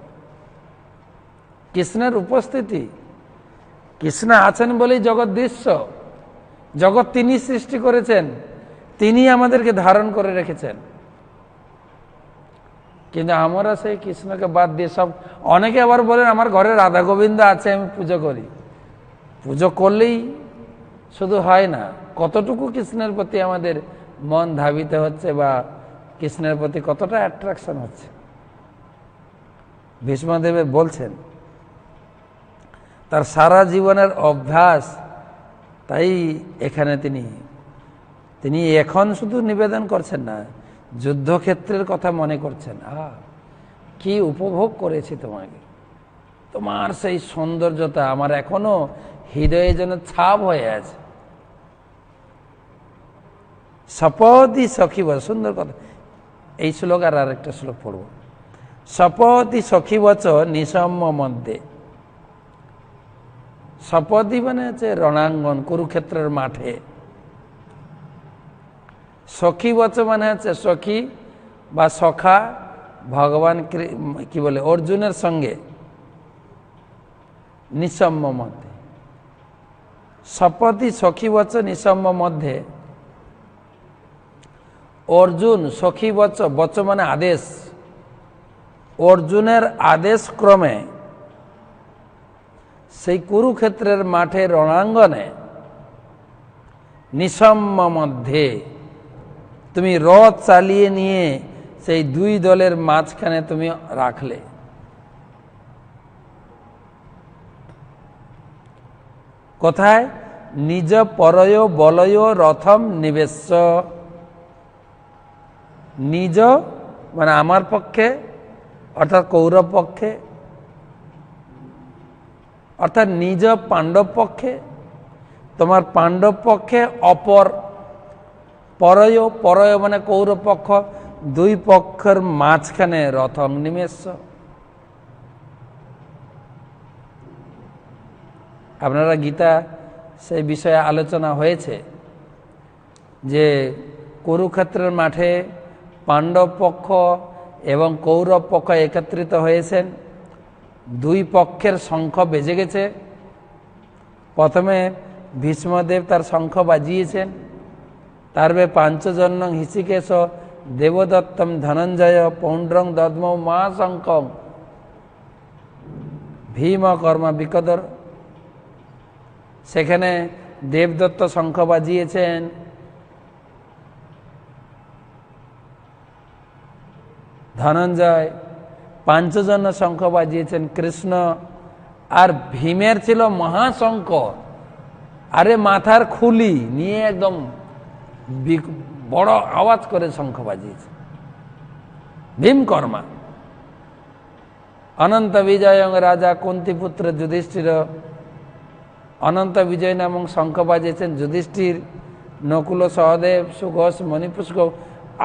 কৃষ্ণের উপস্থিতি, কৃষ্ণ আছেন বলেই জগৎ দৃশ্য, জগৎ তিনি সৃষ্টি করেছেন, তিনি আমাদেরকে ধারণ করে রেখেছেন। কিন্তু আমরা সেই কৃষ্ণকে বাদ দিয়ে সব, অনেকে আবার বলেন আমার ঘরে রাধা গোবিন্দ আছে, আমি পুজো করি। পুজো করলেই শুধু হয় না, কতটুকু কৃষ্ণের প্রতি আমাদের মন ধাবিত হচ্ছে, বা কৃষ্ণের প্রতি কতটা অ্যাট্রাকশন হচ্ছে। ভীষ্মদেব বলছেন তার সারা জীবনের অভ্যাস, তাই এখানে তিনি এখন শুধু নিবেদন করছেন না, যুদ্ধক্ষেত্রের কথা মনে করছেন। কি উপভোগ করেছি তোমাকে, তোমার সেই সৌন্দর্যতা আমার এখনো হৃদয়ে যেন ছাপ হয়ে আছে। শপথি সখিবচ, সুন্দর কথা। এই শ্লোক আর আরেকটা শ্লোক পড়ব। শপথি সখিবচ নিসম্য মধ্যে। শপথি মানে হচ্ছে রণাঙ্গন, কুরুক্ষেত্রের মাঠে। সখিবচ মানে হচ্ছে সখী বা সখা, ভগবান কি বলে অর্জুনের সঙ্গে নিসম্য মধ্যে, শপথি সখীবচ নিসম্ম মধ্যে অর্জুন সখীবচ, বচ মানে আদেশ, অর্জুনের আদেশ ক্রমে সেই কুরুক্ষেত্রের মাঠে রণাঙ্গনে নিসম্ম মধ্যে তুমি রথ চালিয়ে নিয়ে সেই দুই দলের মাঝখানে তুমি রাখলে। কোথায়? নিজ পরয় বলয় রথম নিবেশ্য। নিজ মানে আমার পক্ষে, অর্থাৎ কৌরব পক্ষে, অর্থাৎ নিজ পাণ্ডব পক্ষে, তোমার পাণ্ডব পক্ষে, অপর পরয়, পরয় মানে কৌরব পক্ষ, দুই পক্ষের মাঝখানে রথম নিমেশ্য। আপনারা গীতা সেই বিষয়ে আলোচনা হয়েছে যে কুরুক্ষেত্রের মাঠে পাণ্ডব পক্ষ এবং কৌরব পক্ষ একত্রিত হয়েছেন, দুই পক্ষের শঙ্খ বেজে গেছে। প্রথমে ভীষ্মদেব তার শঙ্খ বাজিয়েছেন, তারপরে পাঞ্চজন্যং হৃষিকেশ দেবদত্তম ধনঞ্জয় পৌণ্ড্রং দদ্ম মহাশঙ্কং ভীম কর্ম বিকদর। সেখানে দেবদত্ত শঙ্খ বাজিয়েছেন, ধনঞ্জয়, পাঞ্চজন্য শঙ্খ বাজিয়েছেন কৃষ্ণ, আর ভীমের ছিল মহাশঙ্খ, আরে মাথার খুলি নিয়ে একদম বড় আওয়াজ করে শঙ্খ বাজিয়েছে ভীমকর্মা। অনন্ত বিজয় রাজা কুন্তিপুত্র যুধিষ্ঠির অনন্ত বিজয় নামক শঙ্খ বাজিয়েছেন যুধিষ্ঠির, নকুল সহদেব সুঘোষ মণিপুষ্ক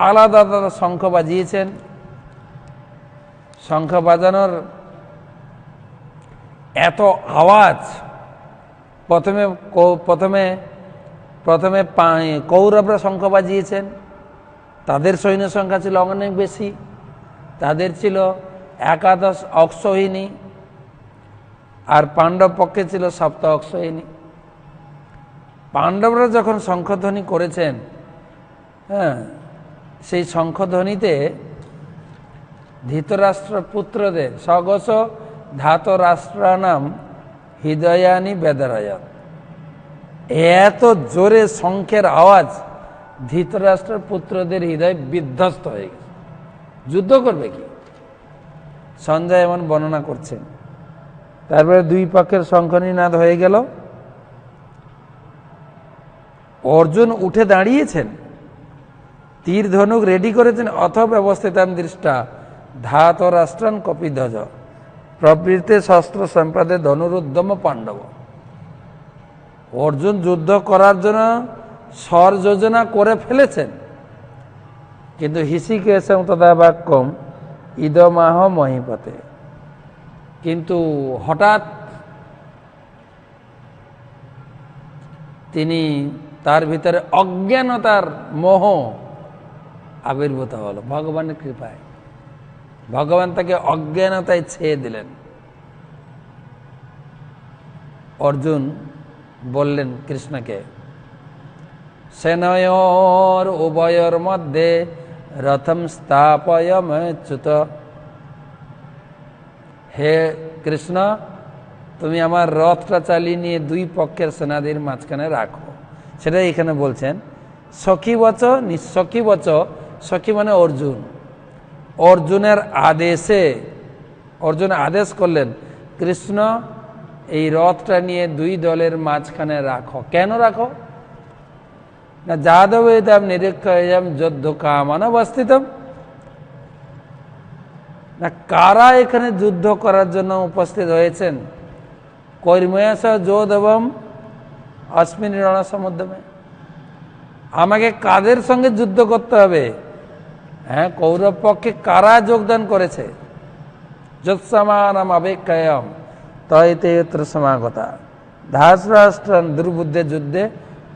আলাদা আলাদা শঙ্খ বাজিয়েছেন। শঙ্খ বাজানোর এত আওয়াজ, প্রথমে প্রথমে প্রথমে কৌরবরা শঙ্খ বাজিয়েছেন, তাদের সৈন্য সংখ্যা ছিল অনেক বেশি, তাদের ছিল 11 অক্ষৌহিনী, আর পাণ্ডব পক্ষে ছিল 7 অক্ষৌহিনী। পাণ্ডবরা যখন শঙ্খধ্বনি করেছেন, হ্যাঁ, সেই শঙ্খধ্বনিতে ধৃতরাষ্ট্র পুত্রদের স্বগোষ ধাতরাষ্ট্রানাম হৃদয়ানি বেদরায়ত, এত জোরে শঙ্খের আওয়াজ ধৃতরাষ্ট্র পুত্রদের হৃদয় বিধ্বস্ত হয়ে গেছে। যুদ্ধ করবে কি? সঞ্জয় এমন বর্ণনা করছেন। তারপরে দুই পক্ষের শঙ্খনিনাদ হয়ে গেল, অর্জুন উঠে দাঁড়িয়েছেন, তীর ধনুক রেডি করেছেন, অথ ব্যবস্থিতাম দৃষ্টা ধাতরাষ্ট্রান কপিধ্বজ প্রবৃত্তে শস্ত্র সম্পাদে ধনুরুদ্যম পাণ্ডব। অর্জুন যুদ্ধ করার জন্য স্বর যোজনা করে ফেলেছেন, কিন্তু হৃষিকেশং তদা বাক্যম ইদমাহ মহিপতে, কিন্তু হঠাৎ তিনি তার ভিতরে অজ্ঞানতার মোহ আবির্ভূত হলো। ভগবানের কৃপায় ভগবান তাকে অজ্ঞানতায় ছেয়ে দিলেন। অর্জুন বললেন কৃষ্ণকে, সেনয়োর উভয়োর মধ্যে রথম স্থাপয়ম্যচ্যুত। হে কৃষ্ণ, তুমি আমার রথটা চালিয়ে নিয়ে দুই পক্ষের সেনাদের মাঝখানে রাখো। সেটাই এখানে বলছেন। সখীবচ নিঃসখীবচ, সখী মানে অর্জুন, অর্জুনের আদেশে অর্জুন আদেশ করলেন, কৃষ্ণ এই রথটা নিয়ে দুই দলের মাঝখানে রাখো। কেন রাখো না? যাদবেদম নিরীক্ষম যুদ্ধ কামানবস্থিতম, না কারা এখানে যুদ্ধ করার জন্য উপস্থিত হয়েছেন? কর্ময়াস যোধবম অস্মিন রণসমুদ্রমে, আমাকে কাদের সঙ্গে যুদ্ধ করতে হবে? হ্যাঁ, কৌরব পক্ষে কারা যোগদান করেছে? যৎসমানম অপেক্ষায়ম তয়তে এত্র সমাগতা ধাসরাষ্ট্র দুর্বুদ্ধে যুদ্ধে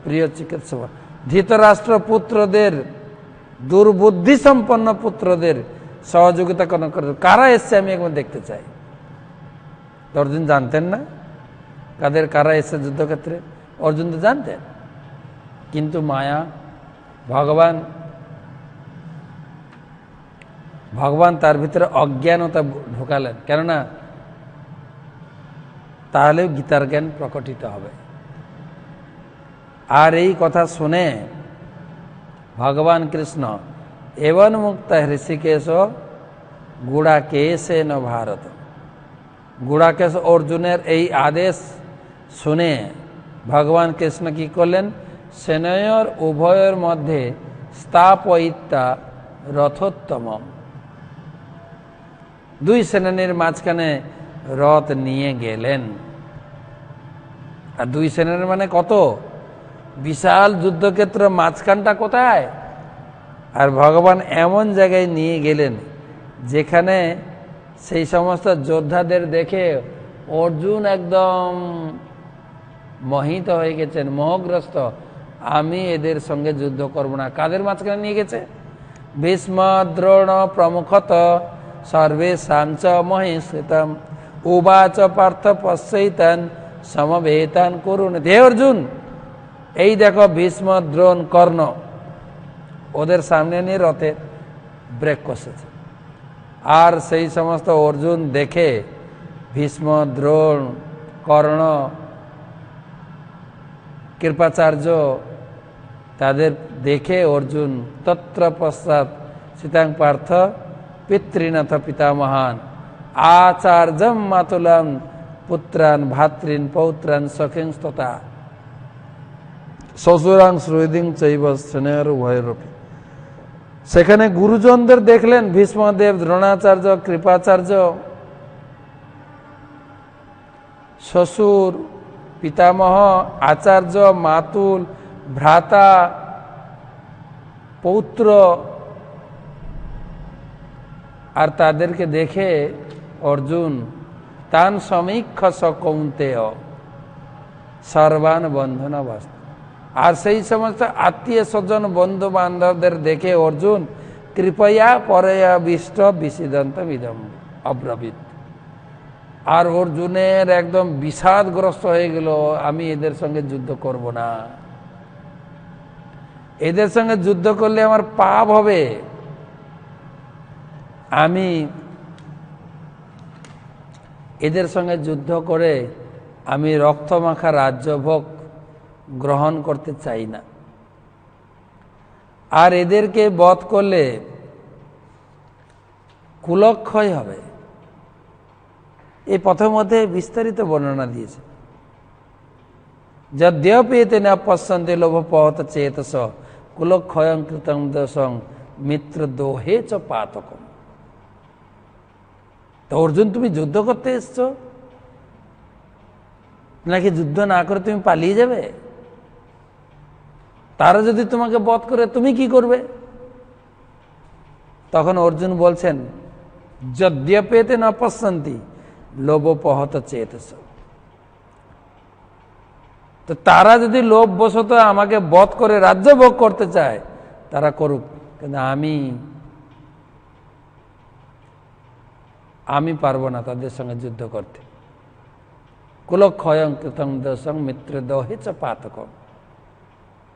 প্রিয় চিকিৎসক। ধৃতরাষ্ট্র পুত্রদের, দুর্বুদ্ধি সম্পন্ন পুত্রদের সহযোগিতা করে কারা এসছে আমি একবার দেখতে চাই। অর্জুন জানতেন না কারা এসছে যুদ্ধক্ষেত্রে? অর্জুন তো জানতেন, কিন্তু মায়া ভগবান তার ভিতরে অজ্ঞানতা ঢোকালেন, কেননা তাহলেও গীতার জ্ঞান প্রকটিত হবে। আর এই কথা শুনে ভগবান কৃষ্ণ এবন মুক্ত হৃষিকেশ গুড়াকেশে ন ভারত, গুড়াকেশ অর্জুনের এই আদেশ শুনে ভগবান কৃষ্ণ কি করলেন, সেনয়োর উভয়ের মধ্যে স্থাপয়িতা রথোত্তম, দুই সেনানীর মাঝখানে রথ নিয়ে গেলেন। আর দুই সেনানীর মানে কত বিশাল যুদ্ধক্ষেত্র, মাঝখানটা কোথায়? আর ভগবান এমন জায়গায় নিয়ে গেলেন যেখানে সেই সমস্ত যোদ্ধাদের দেখে অর্জুন একদম মোহিত হয়ে গেছেন, মোহগ্রস্ত। আমি এদের সঙ্গে যুদ্ধ করব না। কাদের মাঝখানে নিয়ে গেছে? ভীষ্ম দ্রোণ প্রমুখত সর্বেষাং চ মহিষিতম উবাচ পার্থ পশ্যৈতান সমবেতান করুন। হে অর্জুন, এই দেখো ভীষ্ম দ্রোণ কর্ণ, ওদের সামনে নিয়ে রথে ব্রেক কষেছে। আর সেই সমস্ত অর্জুন দেখে ভীষ্ম দ্রোণ কর্ণ কৃপাচার্য তাদের দেখে অর্জুন তত্র পশ্চাৎ সীতাং পার্থ পিতৃনাথ পিতামহান আচার্যম মাতুলাম পুত্রান ভাতৃন পৌত্রান সখিংস্ততা শ্বশুরাং শ্রুদিং চৈব স্নেহর উভয়রূপী। সেখানে গুরুজনদের দেখলেন, ভীষ্মদেব, দ্রোণাচার্য, কৃপাচার্য, শ্বশুর, পিতামহ, আচার্য, মাতুল, ভ্রাতা, পৌত্র। আর তাদেরকে দেখে অর্জুন তান সমীক্ষস কৌন্তেয় সর্বান বন্ধন অবস্থা। আর সেই সমস্ত আত্মীয় স্বজন বন্ধু বান্ধবদের দেখে অর্জুন কৃপয়া পরয়াবিষ্ট বিষিদন্ত বিদম অব্রবীত। আর অর্জুনের একদম বিষাদগ্রস্ত হয়ে গেল, আমি এদের সঙ্গে যুদ্ধ করব না, এদের সঙ্গে যুদ্ধ করলে আমার পাপ হবে, আমি এদের সঙ্গে যুদ্ধ করে আমি রক্তমাখা রাজ্যভোগ গ্রহণ করতে চাই না। আর এদেরকে বধ করলে কুলক্ষয় হবে। এই প্রথম অধ্যায়ে বিস্তারিত বর্ণনা দিয়েছে। যদ্যপি এতে না পশ্যন্তে লোভপহত চেতস কুলক্ষয়ং কৃতং দোষং মিত্র দোহে চ পাতকম। তো অর্জুন, তুমি যুদ্ধ করতে এসছো নাকি যুদ্ধ না করে তুমি পালিয়ে যাবে? তারা যদি তোমাকে বধ করে তুমি কি করবে? তখন অর্জুন বলছেন, যদ্যপেতে না পশ্যন্তি লোভপহত চেতস। তো তারা যদি লোভবশত আমাকে বধ করে রাজ্য ভোগ করতে চায়, তারা করুক, কিন্তু আমি পারবো না তাদের সঙ্গে যুদ্ধ করতে। কুলক্ষয়ং কৃতং দোষং মিত্র দোহে চ পাতকম।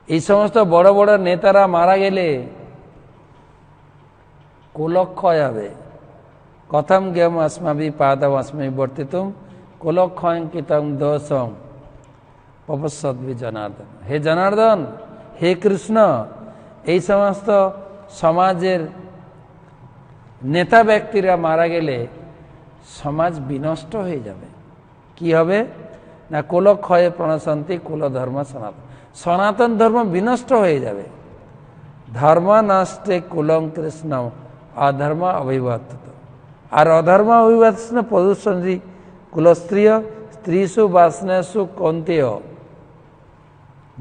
এই সমস্ত বড় বড় নেতারা মারা গেলে কুলক্ষয় হবে। কথম জ্ঞম अस्माभि पादम अस्मै বর্তিতুম কুলক্ষয়ং কৃতং দোষং পপঃসদ্ভি জনার্দন। হে জনার্দন, হে কৃষ্ণ, এই সমস্ত সমাজের নেতা ব্যক্তিরা মারা গেলে সমাজ বিনষ্ট হয়ে যাবে। কি হবে না, কুলক্ষয়ে প্রণশন্তি কুল ধর্ম সনাতন। সনাতন ধর্ম বিনষ্ট হয়ে যাবে। ধর্ম নষ্টে কুলং কৃষ্ণ অধর্ম অভিবর্তিত। আর অধর্ম অভিবর্তন প্রদূষণী কুলস্ত্রিয় স্ত্রীষু বাসনেষু কন্তেয়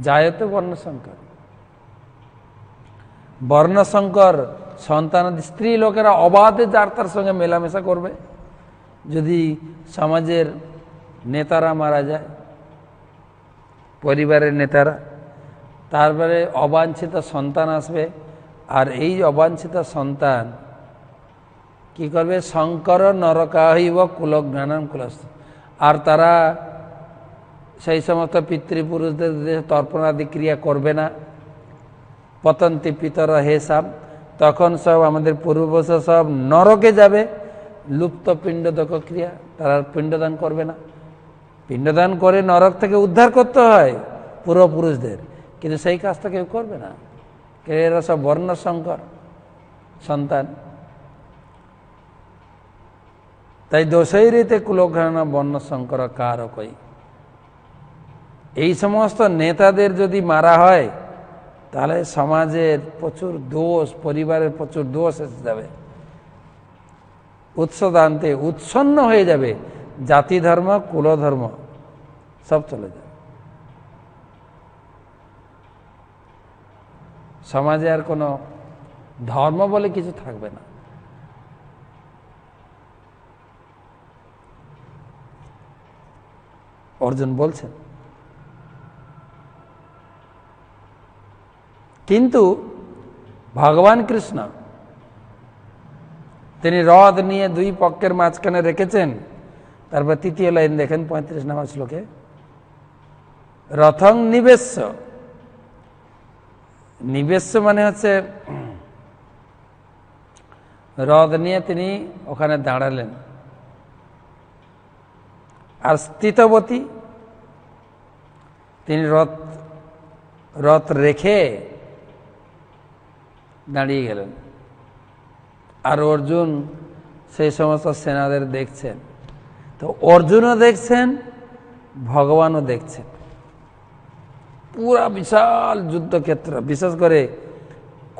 জায়তে বর্ণসংকর। বর্ণসংকর সন্তান, স্ত্রী লোকেরা অবাধে যার তার সঙ্গে মেলামেশা করবে। যদি সমাজের নেতারা মারা যায়, পরিবারের নেতারা, তারপরে অবাঞ্ছিত সন্তান আসবে। আর এই অবাঞ্ছিত সন্তান কি করবে, শঙ্কর নরকাহিব কুলজ্ঞানম কুলস্থ। আর তারা সেই সমস্ত পিতৃপুরুষদের তর্পণাদি ক্রিয়া করবে না। পতন্তি পিতর হেসাম, তখন সব আমাদের পূর্বপুরুষ সব নরকে যাবে। লুপ্ত পিণ্ডদক ক্রিয়া, তারা পিণ্ডদান করবে না। পিণ্ডদান করে নরক থেকে উদ্ধার করতে হয় পূর্বপুরুষদের, কিন্তু সেই কাজটা কেউ করবে না। এরা সব বর্ণসংকর সন্তান। তাই দোষৈরিতে কুলঘ্রাণ বর্ণসংকর কারকই। এই সমস্ত নেতাদের যদি মারা হয় তাহলে সমাজের প্রচুর দোষ, পরিবারের প্রচুর দোষ এসে যাবে। উৎসদান্তে উৎসন্ন হয়ে যাবে, জাতি ধর্ম কুলধর্ম সব চলে যাবে। সমাজে আর কোনো ধর্ম বলে কিছু থাকবে না। অর্জুন বলছেন, কিন্তু ভগবান কৃষ্ণ তিনি রথ নিয়ে দুই পক্ষের মাঝখানে রেখেছেন। তারপর তৃতীয় লাইন দেখেন 35 নম্বর শ্লোকে, রথং নিবেশ্য। নিবেশ্য মানে হচ্ছে রথ নিয়ে তিনি ওখানে দাঁড়ালেন। আর স্থিতবতী, তিনি রথ রেখে দাঁড়িয়ে গেলেন। আর অর্জুন সেই সমস্ত সেনাদের দেখছেন। তো অর্জুনও দেখছেন, ভগবানও দেখছেন। পুরা বিশাল যুদ্ধক্ষেত্র, বিশেষ করে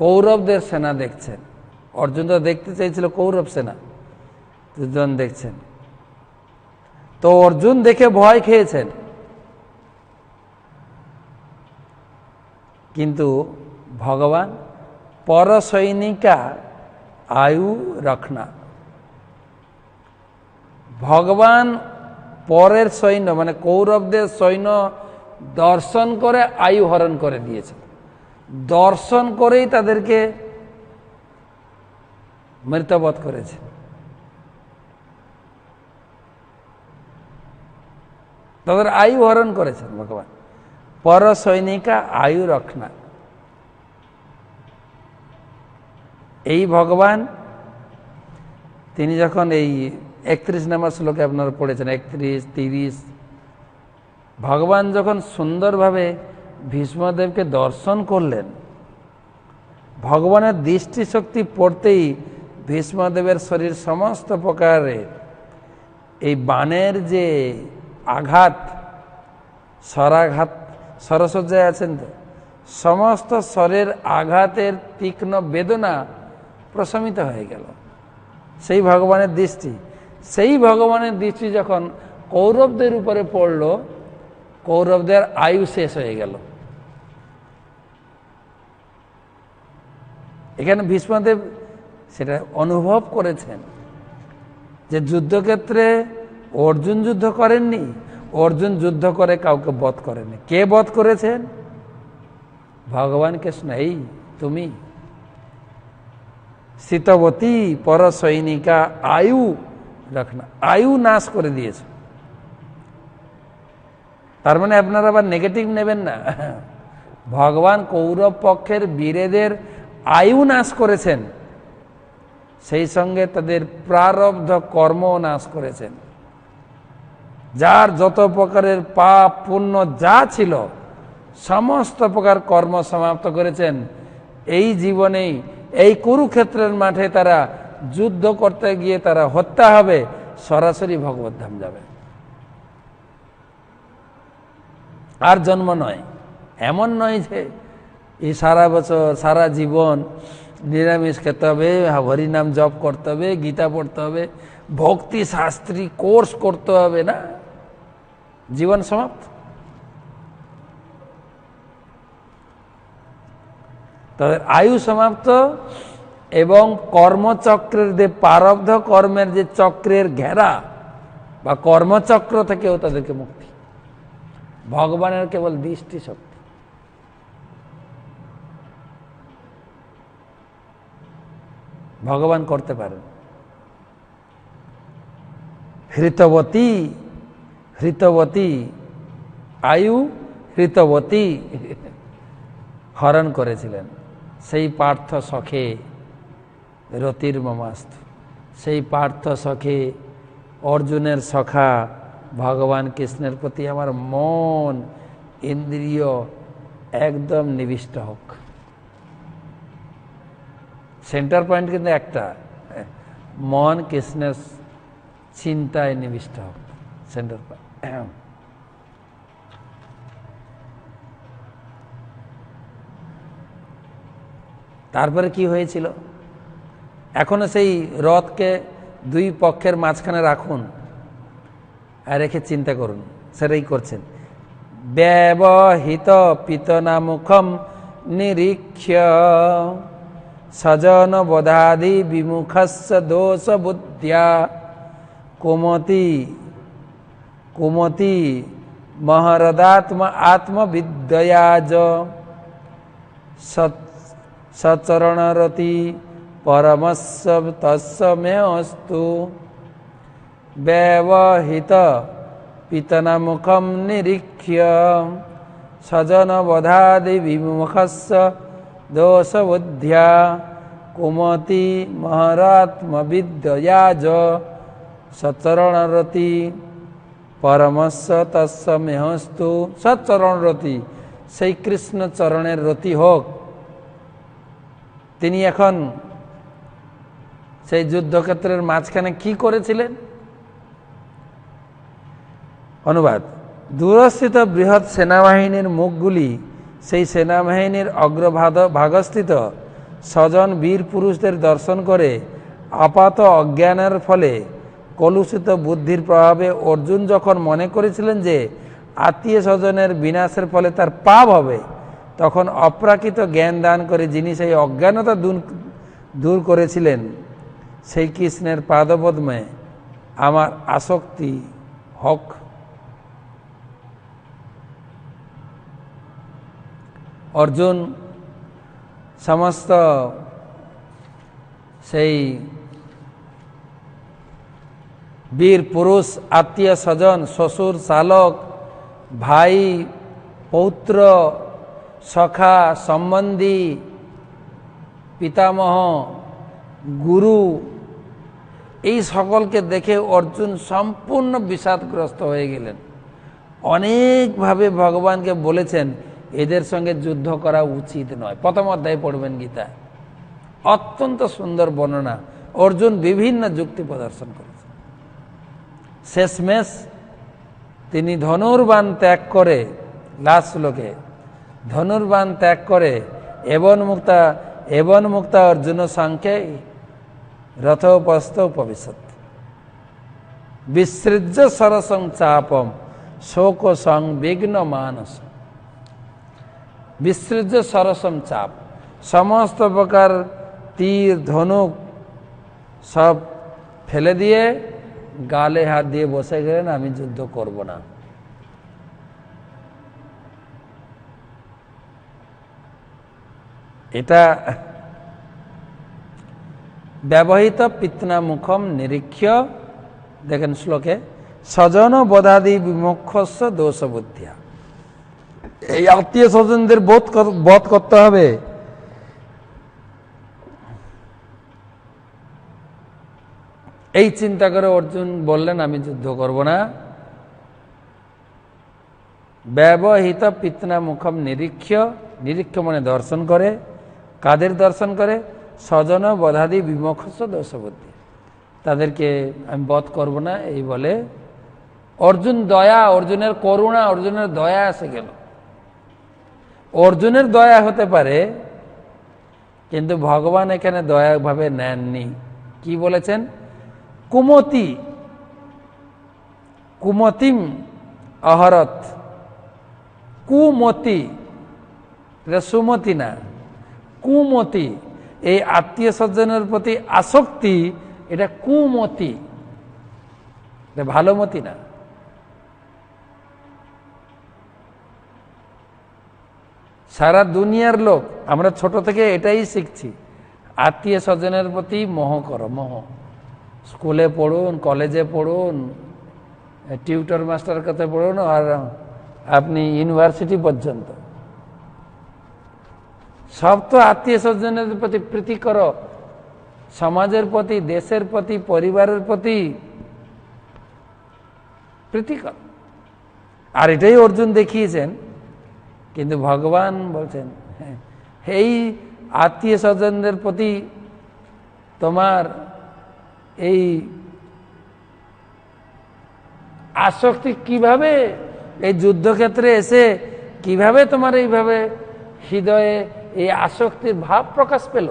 কৌরবদের সেনা দেখছেন। অর্জুন তো দেখতে চাইছিল কৌরব সেনা, দুজন দেখছেন। তো অর্জুন দেখে ভয় খেয়েছেন, কিন্তু ভগবান পর সৈনিকা আয়ু রক্ষণা, ভগবান পরের সৈন্য মানে কৌরবদের সৈন্য দর্শন করে আয়ু হরণ করে দিয়েছে। দর্শন করেই তাদেরকে মৃত্যুবধ করেছে। তাদের আয়ু হরণ করেছেন ভগবান। পর সৈনিকা আয়ু রক্ষণা, এই ভগবান তিনি যখন এই 31 নম্বর শ্লোকে আপনারা পড়েছেন, 31, 30, ভগবান যখন সুন্দরভাবে ভীষ্মদেবকে দর্শন করলেন, ভগবানের দৃষ্টিশক্তি পড়তেই ভীষ্মদেবের শরীর সমস্ত প্রকারের এই বাণের যে আঘাত, স্বরাঘাত, সরসজ্জায় আছেন তো, সমস্ত স্বরের আঘাতের তীক্ষ্ণ বেদনা প্রশমিত হয়ে গেল। সেই ভগবানের দৃষ্টি, সেই ভগবানের দৃষ্টি যখন কৌরবদের উপরে পড়ল, কৌরবদের আয়ু শেষ হয়ে গেল। এখানে ভীষ্মদেব সেটা অনুভব করেছেন যে যুদ্ধক্ষেত্রে অর্জুন যুদ্ধ করেননি, অর্জুন যুদ্ধ করে কাউকে বধ করেননি। কে বধ করেছেন? ভগবান কৃষ্ণ। এই তুমি শীতবতী পর সৈনিকা আয়ু রক্ষণা, আয়ু নাশ করে দিয়েছে। তার মানে আপনারা আবার নেগেটিভ নেবেন না। ভগবান কৌরব পক্ষের বীরেদের আয়ু নাশ করেছেন, সেই সঙ্গে তাদের প্রারব্ধ কর্ম নাশ করেছেন। যার যত প্রকারের পাপ পুণ্য যা ছিল সমস্ত প্রকার কর্ম সমাপ্ত করেছেন। এই জীবনেই এই কুরুক্ষেত্রের মাঠে তারা যুদ্ধ করতে গিয়ে তারা হত্যা হবে, সরাসরি ভগবত ধাম যাবে, আর জন্ম নয়। এমন নয় যে এই সারা বছর সারা জীবন নিরামিষ খেতে হবে, হরিনাম জপ করতে হবে, গীতা পড়তে হবে, ভক্তি শাস্ত্রী কোর্স করতে হবে, না, জীবন সমাপ্ত। তাদের আয়ু সমাপ্ত এবং কর্মচক্রের যে প্রারব্ধ কর্মের যে চক্রের ঘেরা বা কর্মচক্র থেকেও তাদেরকে মুক্তি। ভগবানের কেবল দৃষ্টি শক্তি। ভগবান করতে পারেন। হৃতবতী, হৃতবতী আয়ু হৃতবতী হরণ করেছিলেন। সেই পার্থ সখে রতির মমাস্ত, সেই পার্থ সখে অর্জুনের সখা ভগবান কৃষ্ণের প্রতি আমার মন ইন্দ্রিয় একদম নিবিষ্ট হোক। সেন্টার পয়েন্ট কিন্তু একটা, মন কৃষ্ণের চিন্তায় নিবিষ্ট হোক, সেন্টার পয়েন্ট। তারপরে কি হয়েছিল? এখনো সেই রথকে দুই পক্ষের মাঝখানে রাখুন আর রেখে চিন্তা করুন, সেটাই করছেন। ব্যবহিত পিতনা মুখম নিরীক্ষ্য সজন বোধাদি বিমুখস্য দোষ বুদ্ধ্যা কুমতি কুমতি মহরদাত্ম আত্মবিদ্যয়াজ সচরণরতি পরমস্য তস্য মে অস্তু। ব্যবহিত পিতনা মুখম নিরীক্ষ্য সজন বোধাদি বিমুখস্য দোষ বুদ্ধ্যা কুমতি মহরাত্মবিদ্যয়াজ সচরণরতি পরমস্য তস্য মেহস্তু। সচরণরতি, সেই কৃষ্ণ চরণের রতি হোক। তিনি এখন সেই যুদ্ধক্ষেত্রের মাঝখানে কি করেছিলেন? অনুবাদ: দূরস্থিত বৃহৎ সেনাবাহিনীর মুখগুলি সেই সেনাবাহিনীর অগ্রভাগস্থিত স্বজন বীর পুরুষদের দর্শন করে আপাত অজ্ঞানের ফলে কলুষিত বুদ্ধির প্রভাবে অর্জুন যখন মনে করেছিলেন যে আত্মীয় স্বজনের বিনাশের ফলে তার পাপ হবে, তখন অপ্রাকৃত জ্ঞান দান করে যিনি সেই অজ্ঞানতা দূর করেছিলেন, সেই কৃষ্ণের পাদপদ্মে আমার আসক্তি হক। অর্জুন সমস্ত সেই বীর পুরুষ, আত্মীয় স্বজন, শ্বশুর শালক, ভাই, পৌত্র, সখা, সম্বন্ধী, পিতামহ, গুরু, এই সকলকে দেখে অর্জুন সম্পূর্ণ বিষাদগ্রস্ত হয়ে গেলেন। অনেকভাবে ভগবানকে বলেছেন এদের সঙ্গে যুদ্ধ করা উচিত নয়। প্রথম অধ্যায়ে পড়বেন গীতা, অত্যন্ত সুন্দর বর্ণনা। অর্জুন বিভিন্ন যুক্তি প্রদর্শন করেছেন। শেষমেশ তিনি ধনুর্বাণ ত্যাগ করে, লাস্ট শ্লোকে ধনুর্বাণ ত্যাগ করে এবন মুক্তা অর্জুন সংখ্যে রথোপস্থ উপবিশত বিসৃজ্য সরসং চাপম শোক সংবিঘ্ন মানস। বিসৃজ্য সরসম চাপ, সমস্ত প্রকার তীর ধনুক সব ফেলে দিয়ে গালে হাত দিয়ে বসে গেলেন, আমি যুদ্ধ করব না। এটা ব্যবহৃত পিতনা মুখম নিরীক্ষ্য, দেখেন শ্লোকে, স্বজন বোধাদি বিমুখস্য দোষ বুদ্ধিয়া। এই আত্মীয় স্বজনদের বধ করতে হবে। এই চিন্তা করে অর্জুন বললেন আমি যুদ্ধ করব না। ব্যবহৃত পিতনা মুখম নিরীক্ষ্য, নিরীক্ষ মানে দর্শন করে। কাদের দর্শন করে? স্বজন বধাদি বিমুখস্য দোষ বুদ্ধি, তাদেরকে আমি বধ করব না এই বলে অর্জুন দয়া, অর্জুনের করুণা, অর্জুনের দয়া এসে গেল। অর্জুনের দয়া হতে পারে, কিন্তু ভগবান এখানে দয়া ভাবে নেননি। কি বলেছেন? কুমতি কুমতিম অহরত। কুমতি, এটা সুমতি না, কুমতি। এই আত্মীয় স্বজনের প্রতি আসক্তি, এটা কুমতি, এটা ভালো মতি না। সারা দুনিয়ার লোক আমরা ছোট থেকে এটাই শিখছি, আত্মীয় স্বজনের প্রতি মোহ করো, মোহ। স্কুলে পড়ুন, কলেজে পড়ুন, টিউটর মাস্টার কাছে পড়ুন, আপনি ইউনিভার্সিটি পর্যন্ত সব তো আত্মীয় স্বজনের প্রতি প্রীতি করো, সমাজের প্রতি, দেশের প্রতি, পরিবারের প্রতি প্রীতি করো। আর এটাই অর্জুন দেখিয়েছেন। কিন্তু ভগবান বলছেন এই আত্মীয় স্বজনদের প্রতি তোমার এই আসক্তি কিভাবে, এই যুদ্ধক্ষেত্রে এসে কিভাবে তোমার এইভাবে হৃদয়ে এই আসক্তির ভাব প্রকাশ পেল?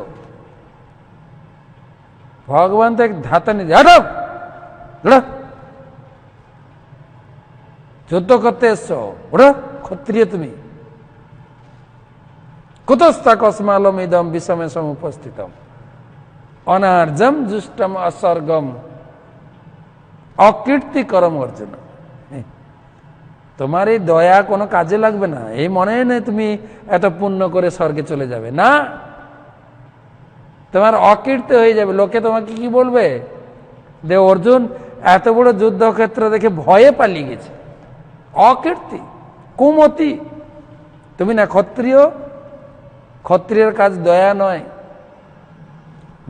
ভগবান তো এক ধাতা নিয়ে যুদ্ধ করতে এসছো, ওরা ক্ষত্রিয় তুমি, কুতস্থা কসমালম ইদম বিষমে সমুপস্থিতম অনার্জম জুষ্টম অসর্গম অকীর্তিকরম অর্জুন। তোমার এই দয়া কোনো কাজে লাগবে না, এই মনে নেই তুমি এত পুণ্য করে স্বর্গে চলে যাবে না, তোমার অকীর্তি হয়ে যাবে। লোকে তোমাকে কি বলবে? যে অর্জুন এত বড় যুদ্ধক্ষেত্র দেখে ভয়ে পালিয়ে গেছে, অকীর্তি, কুমতি। তুমি না ক্ষত্রিয়, ক্ষত্রিয়ের কাজ দয়া নয়,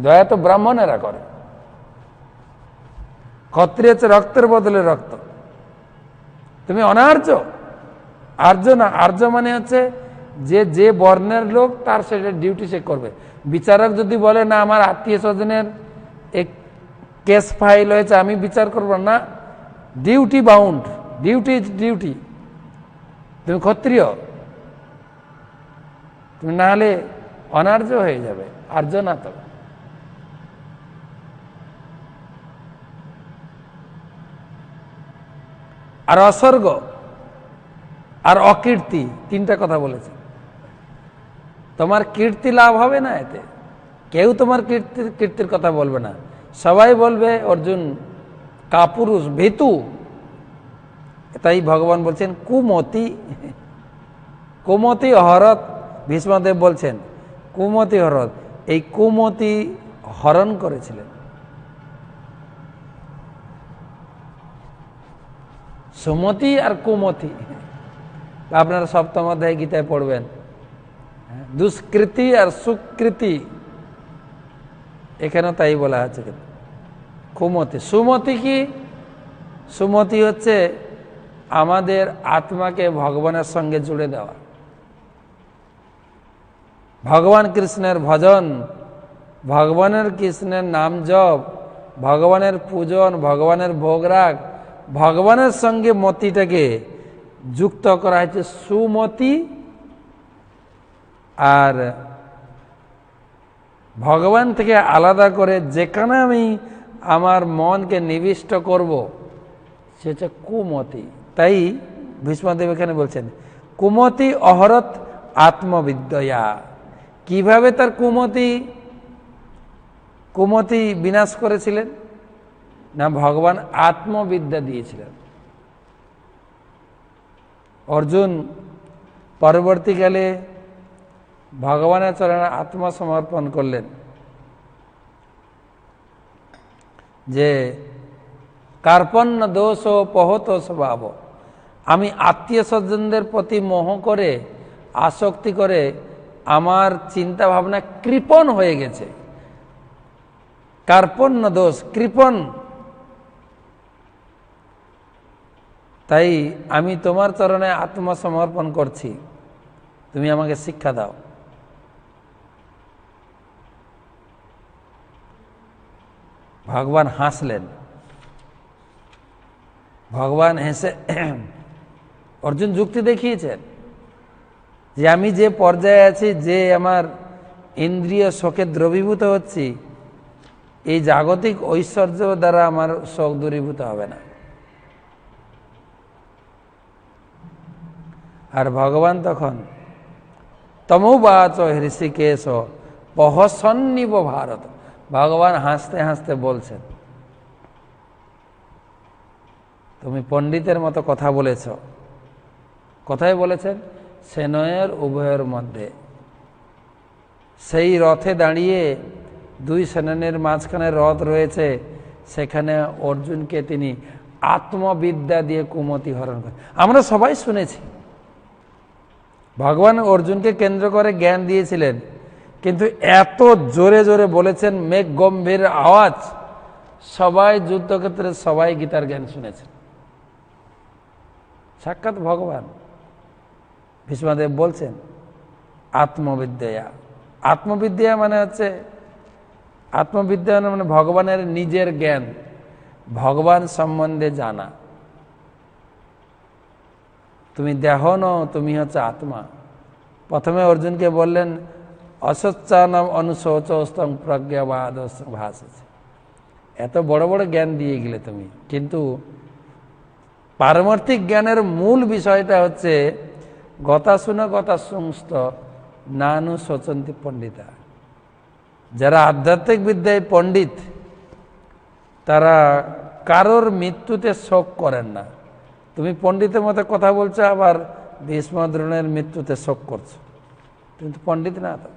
দয়া তো ব্রাহ্মণেরা করে। ক্ষত্রিয় হচ্ছে রক্তের বদলে রক্ত, তুমি অনার্য। আর্য না, আর্য মানে হচ্ছে যে বর্ণের লোক তার সেটা ডিউটি সে করবে। বিচারক যদি বলে না আমার আত্মীয় স্বজনের এক কেস ফাইল হয়েছে আমি বিচার করব না, duty bound, duty is duty. তুমি ক্ষত্রিয়, তুমি না হলে অনার্য হয়ে যাবে, আর্য না তো। আর অস্বর্গ আর অকীর্তি, তিনটা কথা বলেছে। তোমার কীর্তি লাভ হবে না এতে, কেউ তোমার কীর্তির কথা বলবে না, সবাই বলবে অর্জুন কাপুরুষ, ভীতু। তাই ভগবান বলছেন কুমতি, কুমতি হরত। ভীষ্মদেব বলছেন কুমতি হরত, এই কুমতি হরণ করেছিলেন। সুমতি আর কুমতি আপনারা সপ্তম অধ্যায় গীতায় পড়বেন। দুষ্কৃতি আর সুকৃতি এখানে তাই বলা আছে। কুমতি, সুমতি কি? সুমতি হচ্ছে আমাদের আত্মাকে ভগবানের সঙ্গে জুড়ে দেওয়া, ভগবান কৃষ্ণের ভজন, ভগবানের কৃষ্ণের নাম জপ, ভগবানের পূজন, ভগবানের ভোগরাগ, ভগবানের সঙ্গে মতিটাকে যুক্ত করা হয়েছে সুমতি। আর ভগবান থেকে আলাদা করে যেখানে আমি আমার মনকে নিবিষ্ট করব সে হচ্ছে কুমতি। তাই ভীষ্মদেব এখানে বলছেন কুমতি অহরত আত্মবিদ্যয়া। কিভাবে তার কুমতি বিনাশ করেছিলেন? না, ভগবান আত্মবিদ্যা দিয়েছিলেন। অর্জুন পরবর্তীকালে ভগবানের চরণে আত্মসমর্পণ করলেন, যে কার্পণ্য দোষ ও পহত স্বভাব, আমি আত্মীয় স্বজনদের প্রতি মোহ করে, আসক্তি করে আমার চিন্তা ভাবনা কৃপণ হয়ে গেছে। কার্পণ্য দোষ, কৃপণ। তাই আমি তোমার চরণে আত্মসমর্পণ করছি, তুমি আমাকে শিক্ষা দাও। ভগবান হাসলেন। ভগবান হেসে অর্জুন যুক্তি দেখিয়েছেন যে আমি যে পর্যায়ে আছি, যে আমার ইন্দ্রিয় শোকে দ্রবীভূত হচ্ছি, এই জাগতিক ঐশ্বর্য দ্বারা আমার শোক দূরীভূত হবে না। আর ভগবান তখন তমোবাচ হৃষিকেশ পহসন্নিব ভারত, ভগবান হাসতে হাসতে বলছেন তুমি পণ্ডিতের মতো কথা বলেছ। কোথায় বলেছেন? সেনয়ের উভয়ের মধ্যে, সেই রথে দাঁড়িয়ে দুই সেনানের মাঝখানে রথ রয়েছে, সেখানে অর্জুনকে তিনি আত্মবিদ্যা দিয়ে কুমতি হরণ করেন। আমরা সবাই শুনেছি ভগবান অর্জুনকে কেন্দ্র করে জ্ঞান দিয়েছিলেন, কিন্তু এত জোরে জোরে বলেছেন, মেঘ গম্ভীর আওয়াজ, সবাই যুদ্ধক্ষেত্রে সবাই গীতার জ্ঞান শুনেছেন। সাক্ষাৎ ভগবান। ভীষ্মদেব বলছেন আত্মবিদ্যা। আত্মবিদ্যা মানে হচ্ছে, আত্মবিদ্যা মানে ভগবানের নিজের জ্ঞান, ভগবান সম্বন্ধে জানা। তুমি দেহ নও, তুমি হচ্ছে আত্মা। প্রথমে অর্জুনকে বললেন অসচ্চানম অনুশোচস্তং প্রজ্ঞাবাদ ভাসছে। এত বড় বড় জ্ঞান দিয়ে গেলে তুমি, কিন্তু পারমার্থিক জ্ঞানের মূল বিষয়টা হচ্ছে গতাশুন গতাসংস্থ নানু শোচন্তি পণ্ডিতা। যারা আধ্যাত্মিক বিদ্যায় পণ্ডিত তারা কারোর মৃত্যুতে শোক করেন না। তুমি পণ্ডিতের মতো কথা বলছো, আবার ভীষ্ম দ্রোণের মৃত্যুতে শোক করছো, তুমি তো পণ্ডিত না তো।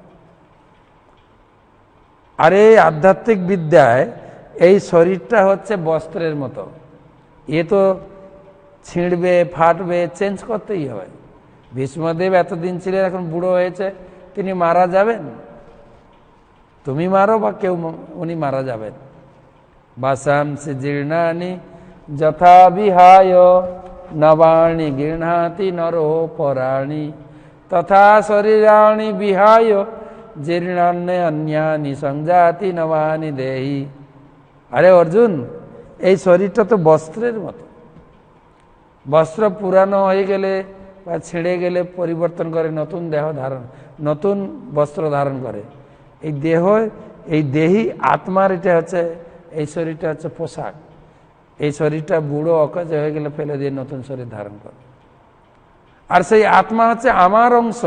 আর এই আধ্যাত্মিক বিদ্যায় এই শরীরটা হচ্ছে বস্ত্রের মতো, এ তো ছিঁড়বে, ফাটবে, চেঞ্জ করতেই হবে। ভীষ্মদেব এতদিন ছিলেন, এখন বুড়ো হয়েছে, তিনি মারা যাবেন। তুমি মারো বা কেউ, উনি মারা যাবেন। বাসাংসি জীর্ণানি যথা বিহায় নবাণি গৃহাতি নরো পরাণি তথা শরীরাণি বিহায় জীর্ণান্যে অন্যানি সংজাতি নবানি দেহি। আরে অর্জুন, এই শরীরটা তো বস্ত্রের মতো। বস্ত্র পুরানো হয়ে গেলে বা ছিঁড়ে গেলে পরিবর্তন করে, নতুন দেহ ধারণ, নতুন বস্ত্র ধারণ করে। এই দেহ, এই দেহি আত্মার, এটা হচ্ছে, এই শরীরটা হচ্ছে পোশাক। এই শরীরটা বুড়ো অকাজ হয়ে গেলে ফেলে দিয়ে নতুন শরীর ধারণ করে। আর সেই আত্মা হচ্ছে আমার অংশ।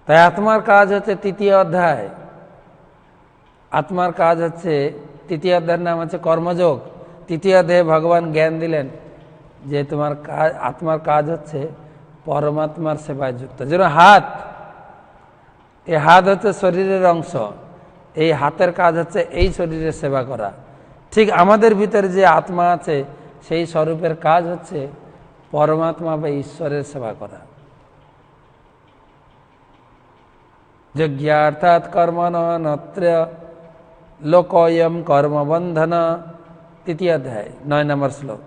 তাই আত্মার কাজ হচ্ছে তৃতীয় অধ্যায়। আত্মার কাজ হচ্ছে, তৃতীয় অধ্যায়ের নাম হচ্ছে কর্মযোগ। তৃতীয় অধ্যায়ে ভগবান জ্ঞান দিলেন যে তোমার কাজ, আত্মার কাজ হচ্ছে পরমাত্মার সেবায় যুক্ত। যেন হাত, এই হাত হচ্ছে শরীরের অংশ, এই হাতের কাজ হচ্ছে এই শরীরের সেবা করা। ঠিক আমাদের ভিতরে যে আত্মা আছে, সেই স্বরূপের কাজ হচ্ছে পরমাত্মা বা ঈশ্বরের সেবা করা। যজ্ঞার্থাৎ কর্মণ নত্র লোকয়ম কর্মবন্ধন। তৃতীয় অধ্যায় 9 নম্বর শ্লোক।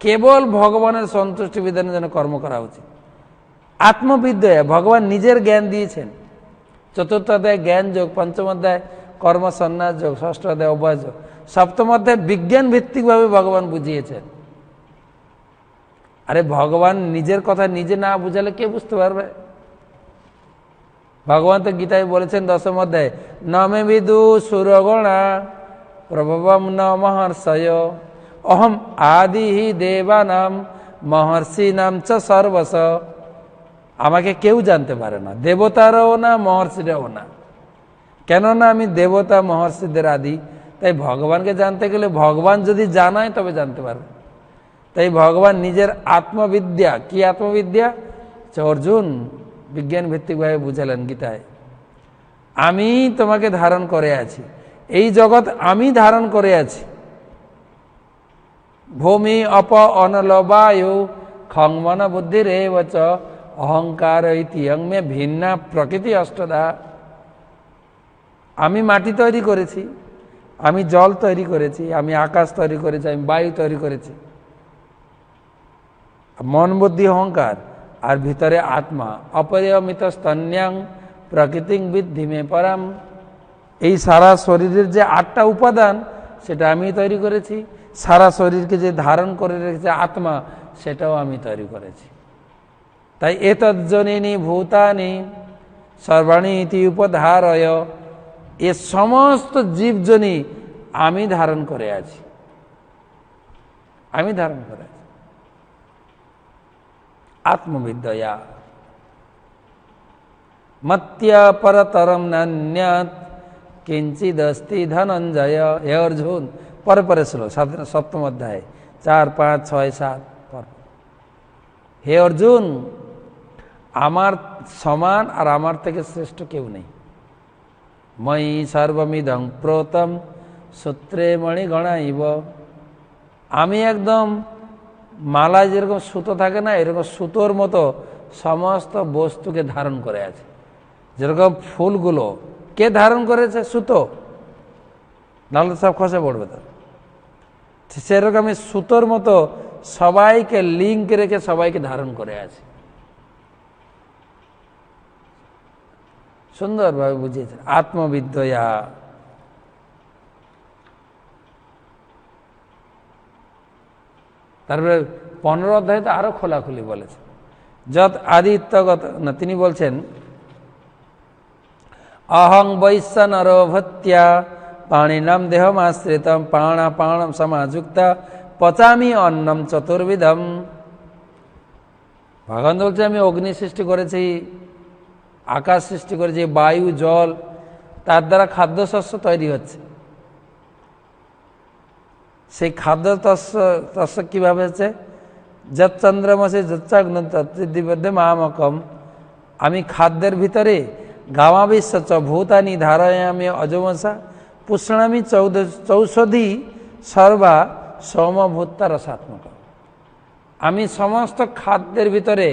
কেবল ভগবানের সন্তুষ্টি বিধানের জন্য কর্ম করা উচিত। আত্মবিদ্যা ভগবান নিজের জ্ঞান দিয়েছেন। চতুর্থ অধ্যায় জ্ঞান যোগ, পঞ্চম অধ্যায় কর্ম সন্ন্যাস যোগ, ষষ্ঠ অধ্যায় অভ্যাস যোগ, সপ্তম অধ্যায় বিজ্ঞান ভিত্তিকভাবে ভগবান বুঝিয়েছেন। আরে ভগবান নিজের কথা নিজে না বুঝালে কে বুঝতে পারবে? ভগবান তো গীতায় বলেছেন দশম অধ্যায়, নমে বিদু সুরগণা প্রভবম ন মহর্ষয় অহম আদি হি দেবানাম মহর্ষি নাম চ সর্বস। আমাকে কেউ জানতে পারে না, দেবতারাও না, মহর্ষিরাও না। কেননা আমি দেবতা মহর্ষিদের আদি। তাই ভগবানকে জানতে গেলে ভগবান যদি জানায় তবে জানতে পারবে। তাই ভগবান নিজের আত্মবিদ্যা, কি আত্মবিদ্যা? অর্জুন বিজ্ঞান ভিত্তিকভাবে বুঝালেন গীতায়, আমি তোমাকে ধারণ করে আছি, এই জগৎ আমি ধারণ করে আছি। ভূমি অপ অনল বায়ু খংমন বুদ্ধি রে বচ অহংকার ইতিয়ং মে ভিন্না প্রকৃতি অষ্টদা। আমি মাটি তৈরি করেছি, আমি জল তৈরি করেছি, আমি আকাশ তৈরি করেছি, আমি বায়ু তৈরি করেছি। মন বুদ্ধি অহংকার, আর ভিতরে আত্মা। অপরিমিত স্তন্যাং প্রকৃতিং বিদ্ধি মে পরাম। এই সারা শরীরের যে 8টা উপাদান, সেটা আমি তৈরি করেছি। সারা শরীরকে যে ধারণ করে রেখেছে আত্মা, সেটাও আমি তৈরি করেছি। তাই এতজ্জনিনি ভূতানি সর্বাণি ইতি উপধারয়, এ সমস্ত জীবজনী আমি ধারণ করে আছি, আমি ধারণ করে আছি। আত্মবিদ্যয়া মত্যা পরতরম নান্যাৎ কিঞ্চিদস্তি ধনঞ্জয়। হে অর্জুন, পরে পরে শ্লোক, সপ্তম অধ্যায় 4, 5, 6, 7 পর। হে অর্জুন, আমার সমান আর আমার থেকে শ্রেষ্ঠ কেউ নেই। ময়ি সর্বমিদং প্রতম সূত্রে মণিগণাইব। আমি একদম মালায় যেরকম সুতো থাকে না, এরকম সুতোর মতো সমস্ত বস্তুকে ধারণ করে আছে। যেরকম ফুলগুলো কে ধারণ করেছে? সুতো, নাহলে সব খসে পড়বে। তো সেরকম সুতোর মতো সবাইকে লিঙ্ক রেখে সবাইকে ধারণ করে আছে। সুন্দরভাবে বুঝিয়েছেন আত্মবিদ্যয়া। তারপরে 15 অধ্যায়তে আরো খোলাখুলি বলেছে যত আদিত্যগত না, তিনি বলছেন অহং বৈশ্য নরো ভত্যা পাণিনাম দেহমাশ্রিতম প্রাণাপাণম সমাযুক্ত পচামি অন্নম চতুর্বিধম। ভগবান বলছে আমি অগ্নি সৃষ্টি করেছি, আকাশ সৃষ্টি করেছি, বায়ু, জল, তার দ্বারা খাদ্যশস্য তৈরি হচ্ছে। সেই খাদ্যশস্য কিভাবে হচ্ছে? যৎ চন্দ্রমসে যচ্চাগ্নদিবদ্ধে মামকম, আমি খাদ্যের ভিতরে গামাবিশ্ব চ ভূতানি ধারয়ামি অজমসা পুষ্ণামি চৌষধি সর্বা সৌমভূতা রসাত্মক। আমি সমস্ত খাদ্যের ভিতরে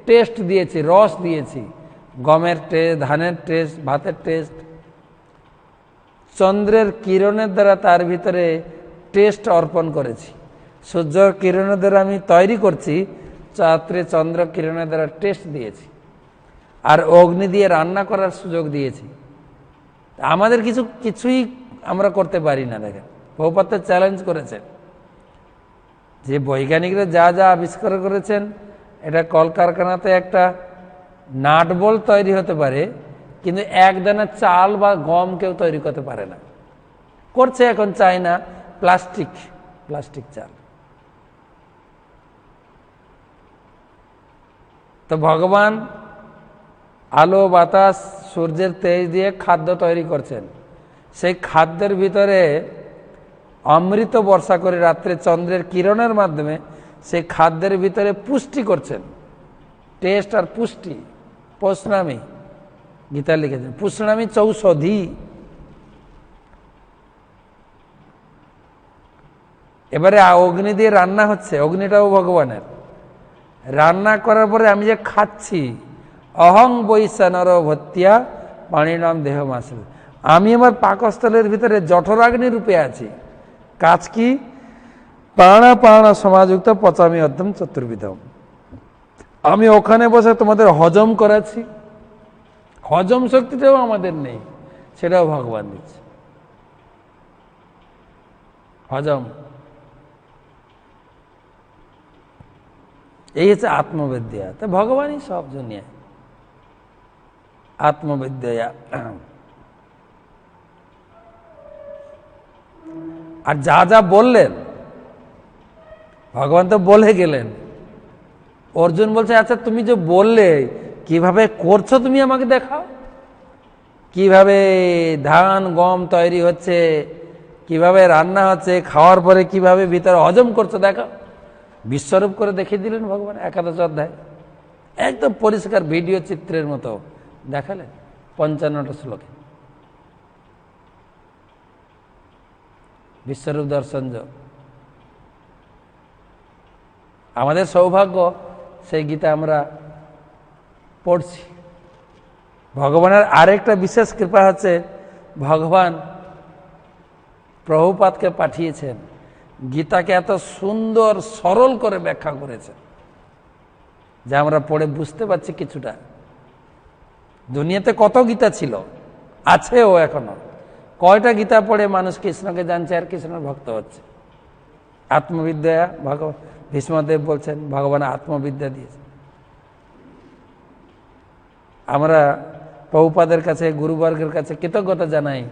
টেস্ট দিয়েছি, রস দিয়েছি, গমের টেস্ট, ধানের টেস্ট, ভাতের টেস্ট। চন্দ্রের কিরণের দ্বারা তার ভিতরে টেস্ট অর্পণ করেছি। সূর্যের কিরণের দ্বারা আমি তৈরি করছি, রাত্রে চন্দ্র কিরণের দ্বারা টেস্ট দিয়েছি, আর অগ্নি দিয়ে রান্না করার সুযোগ দিয়েছি। আমাদের কিছুই আমরা করতে পারি না। দেখেন প্রভুপাদ চ্যালেঞ্জ করেছেন যে বৈজ্ঞানিকরা যা যা আবিষ্কার করেছেন, এটা কলকারখানাতে একটা নাটবল তৈরি হতে পারে, কিন্তু এক দানা চাল বা গম কেউ তৈরি করতে পারে না। করছে এখন চায়না, প্লাস্টিক চাল। তো ভগবান আলো, বাতাস, সূর্যের তেজ দিয়ে খাদ্য তৈরি করছেন। সেই খাদ্যের ভিতরে অমৃত বর্ষা করে রাত্রে চন্দ্রের কিরণের মাধ্যমে সেই খাদ্যের ভিতরে পুষ্টি করছেন। টেস্ট আর পুষ্টি, পুষ্ণামি, গীতা লিখেছেন পুষ্ণামি চৌষধি। এবারে অগ্নি দিয়ে রান্না হচ্ছে, অগ্নিটাও ভগবানের। রান্না করার পরে আমি যে খাচ্ছি, অহং বৈশ্য নর ভত্যা পাণিনাম দেহমাশ্রিত, আমি আমার পাকস্থলের ভিতরে জঠরাগ্নি রূপে আছি। কাজ কি? প্রাণা সমাযুক্ত পচামি অর্ধম চতুর্বিধম। আমি ওখানে বসে তোমাদের হজম করাচ্ছি। হজম শক্তিটাও আমাদের নেই, সেটাও ভগবান দিচ্ছে। হজম, এই হচ্ছে আত্মবিদ্যা। তো ভগবানই সব দুনিয়ায় আত্মবিদ্যা। আর যা যা বললেন ভগবান তো বলে গেলেন। অর্জুন বলছে আচ্ছা তুমি যে বললে কিভাবে করছো তুমি আমাকে দেখাও, কিভাবে ধান গম তৈরি হচ্ছে, কিভাবে রান্না হচ্ছে, খাওয়ার পরে কিভাবে ভিতরে হজম করছো দেখাও। বিশ্বরূপ করে দেখিয়ে দিলেন ভগবান 11 অধ্যায়, একদম পরিষ্কার ভিডিও চিত্রের মতো দেখালেন 55টা শ্লোকে। বিশ্বরূপ দর্শন যোগ আমাদের সৌভাগ্য, সেই গীতা আমরা পড়ছি। ভগবানের আরেকটা বিশেষ কৃপা হচ্ছে ভগবান প্রভুপাদকে পাঠিয়েছেন, গীতাকে এত সুন্দর সরল করে ব্যাখ্যা করেছেন যে আমরা পড়ে বুঝতে পারছি কিছুটা। দুনিয়াতে কত গীতা ছিল, আছেও এখনো। কয়টা গীতা পড়ে মানুষ কৃষ্ণকে জানছে আর কৃষ্ণের ভক্ত হচ্ছে। আত্মবিদ্যা, ভীষ্মদেব বলছেন ভগবান আত্মবিদ্যা দিয়েছে। আমরা প্রভুপাদের কাছে, গুরুবর্গের কাছে কৃতজ্ঞতা জানাই।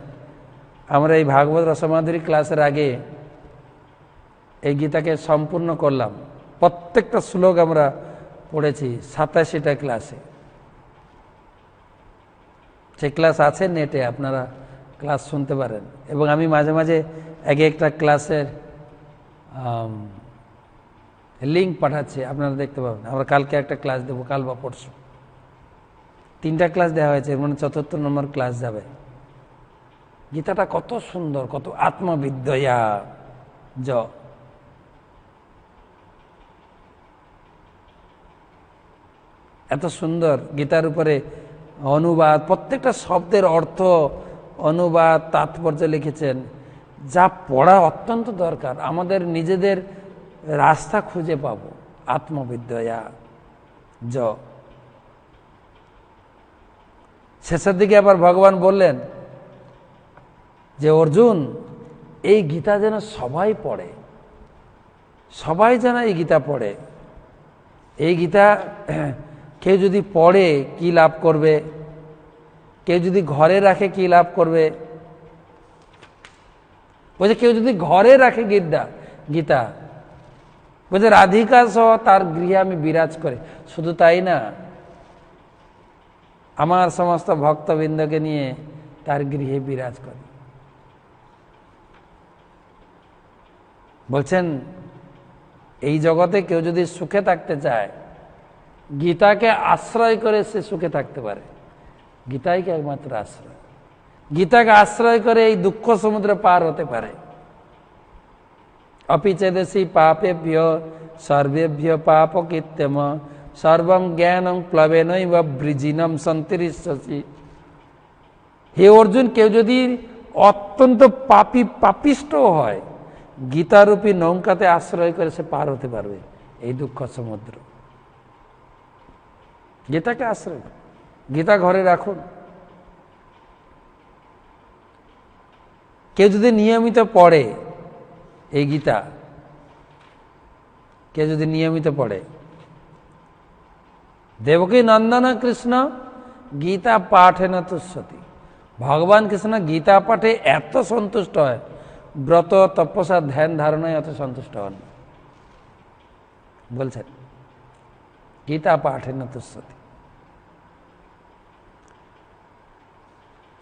আমরা এই ভাগবত রসমাধুরী ক্লাসের আগে এই গীতাকে সম্পূর্ণ করলাম। প্রত্যেকটা শ্লোক আমরা পড়েছি 87টা ক্লাসে। সেই ক্লাস আছে নেটে, আপনারা ক্লাস শুনতে পারেন। এবং আমি মাঝে মাঝে এক একটা ক্লাসের লিঙ্ক পাঠাচ্ছি, আপনারা দেখতে পাবেন। আমরা কালকে একটা ক্লাস দেবো, কাল বা পরশু 3টা ক্লাস দেওয়া হয়েছে, মানে 4র্থ নম্বর ক্লাস যাবে। গীতাটা কত সুন্দর, কত আত্মবিদ্যয়া। এত সুন্দর গীতার উপরে অনুবাদ, প্রত্যেকটা শব্দের অর্থ, অনুবাদ, তাৎপর্য লিখেছেন, যা পড়া অত্যন্ত দরকার। আমাদের নিজেদের রাস্তা খুঁজে পাব আত্মবিদ্যয়া য। শেষের দিকে আবার ভগবান বললেন যে অর্জুন, এই গীতা যেন সবাই পড়ে, সবাই যেন এই গীতা পড়ে। এই গীতা কেউ যদি পড়ে কি লাভ করবে, কেউ যদি ঘরে রাখে কি লাভ করবে। বলছে কেউ যদি ঘরে রাখে গীতা বলছে রাধিকা সহ তার গৃহে আমি বিরাজ করে। শুধু তাই না, আমার সমস্ত ভক্তবৃন্দকে নিয়ে তার গৃহে বিরাজ করে। বলছেন এই জগতে কেউ যদি সুখে থাকতে চায়, গীতাকে আশ্রয় করে সে সুখে থাকতে পারে। গীতাই কি একমাত্র আশ্রয়। গীতাকে আশ্রয় করে এই দুঃখ সমুদ্রে পার হতে পারে। অপিচেদেশি পাপেভ্য সর্বেভ্য পাপকৃত্যম সর্বং জ্ঞানং প্লবেনৈব বৃজিনম সন্তরিষ্যসি। হে অর্জুন, কেউ যদি অত্যন্ত পাপিষ্ট হয়, গীতারূপী নৌকাতে আশ্রয় করে সে পার হতে পারবে এই দুঃখ সমুদ্র। গীতাকে আশ্রয়, গীতা ঘরে রাখুন। কেউ যদি নিয়মিত পড়ে এই গীতা, কেউ যদি নিয়মিত পড়ে, দেবকী নন্দন কৃষ্ণ গীতা পাঠে না তুষ্যতি। ভগবান কৃষ্ণ গীতা পাঠে এত সন্তুষ্ট হয়, ব্রত তপস্যা ধ্যান ধারণায় এত সন্তুষ্ট হন। বলছেন গীতা পাঠে না তুষ্যতি।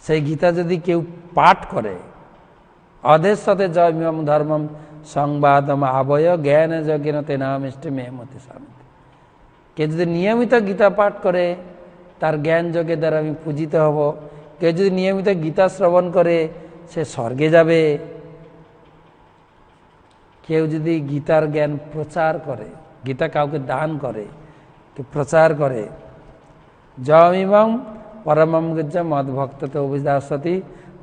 সেই গীতা যদি কেউ পাঠ করে, অধের সাথে জয়মিম ধর্মম সংবাদম আবয় জ্ঞান যজ্ঞেন তেনামিষ্টে মেহমতি শান্তি। কেউ যদি নিয়মিত গীতা পাঠ করে, তার জ্ঞান যজ্ঞের দ্বারা আমি পূজিত হব। কেউ যদি নিয়মিত গীতা শ্রবণ করে, সে স্বর্গে যাবে। কেউ যদি গীতার জ্ঞান প্রচার করে, গীতা কাউকে দান করে, কেউ প্রচার করে, জয়মিমং পরমম গজ্জ মদ ভক্ত অভিদাসতি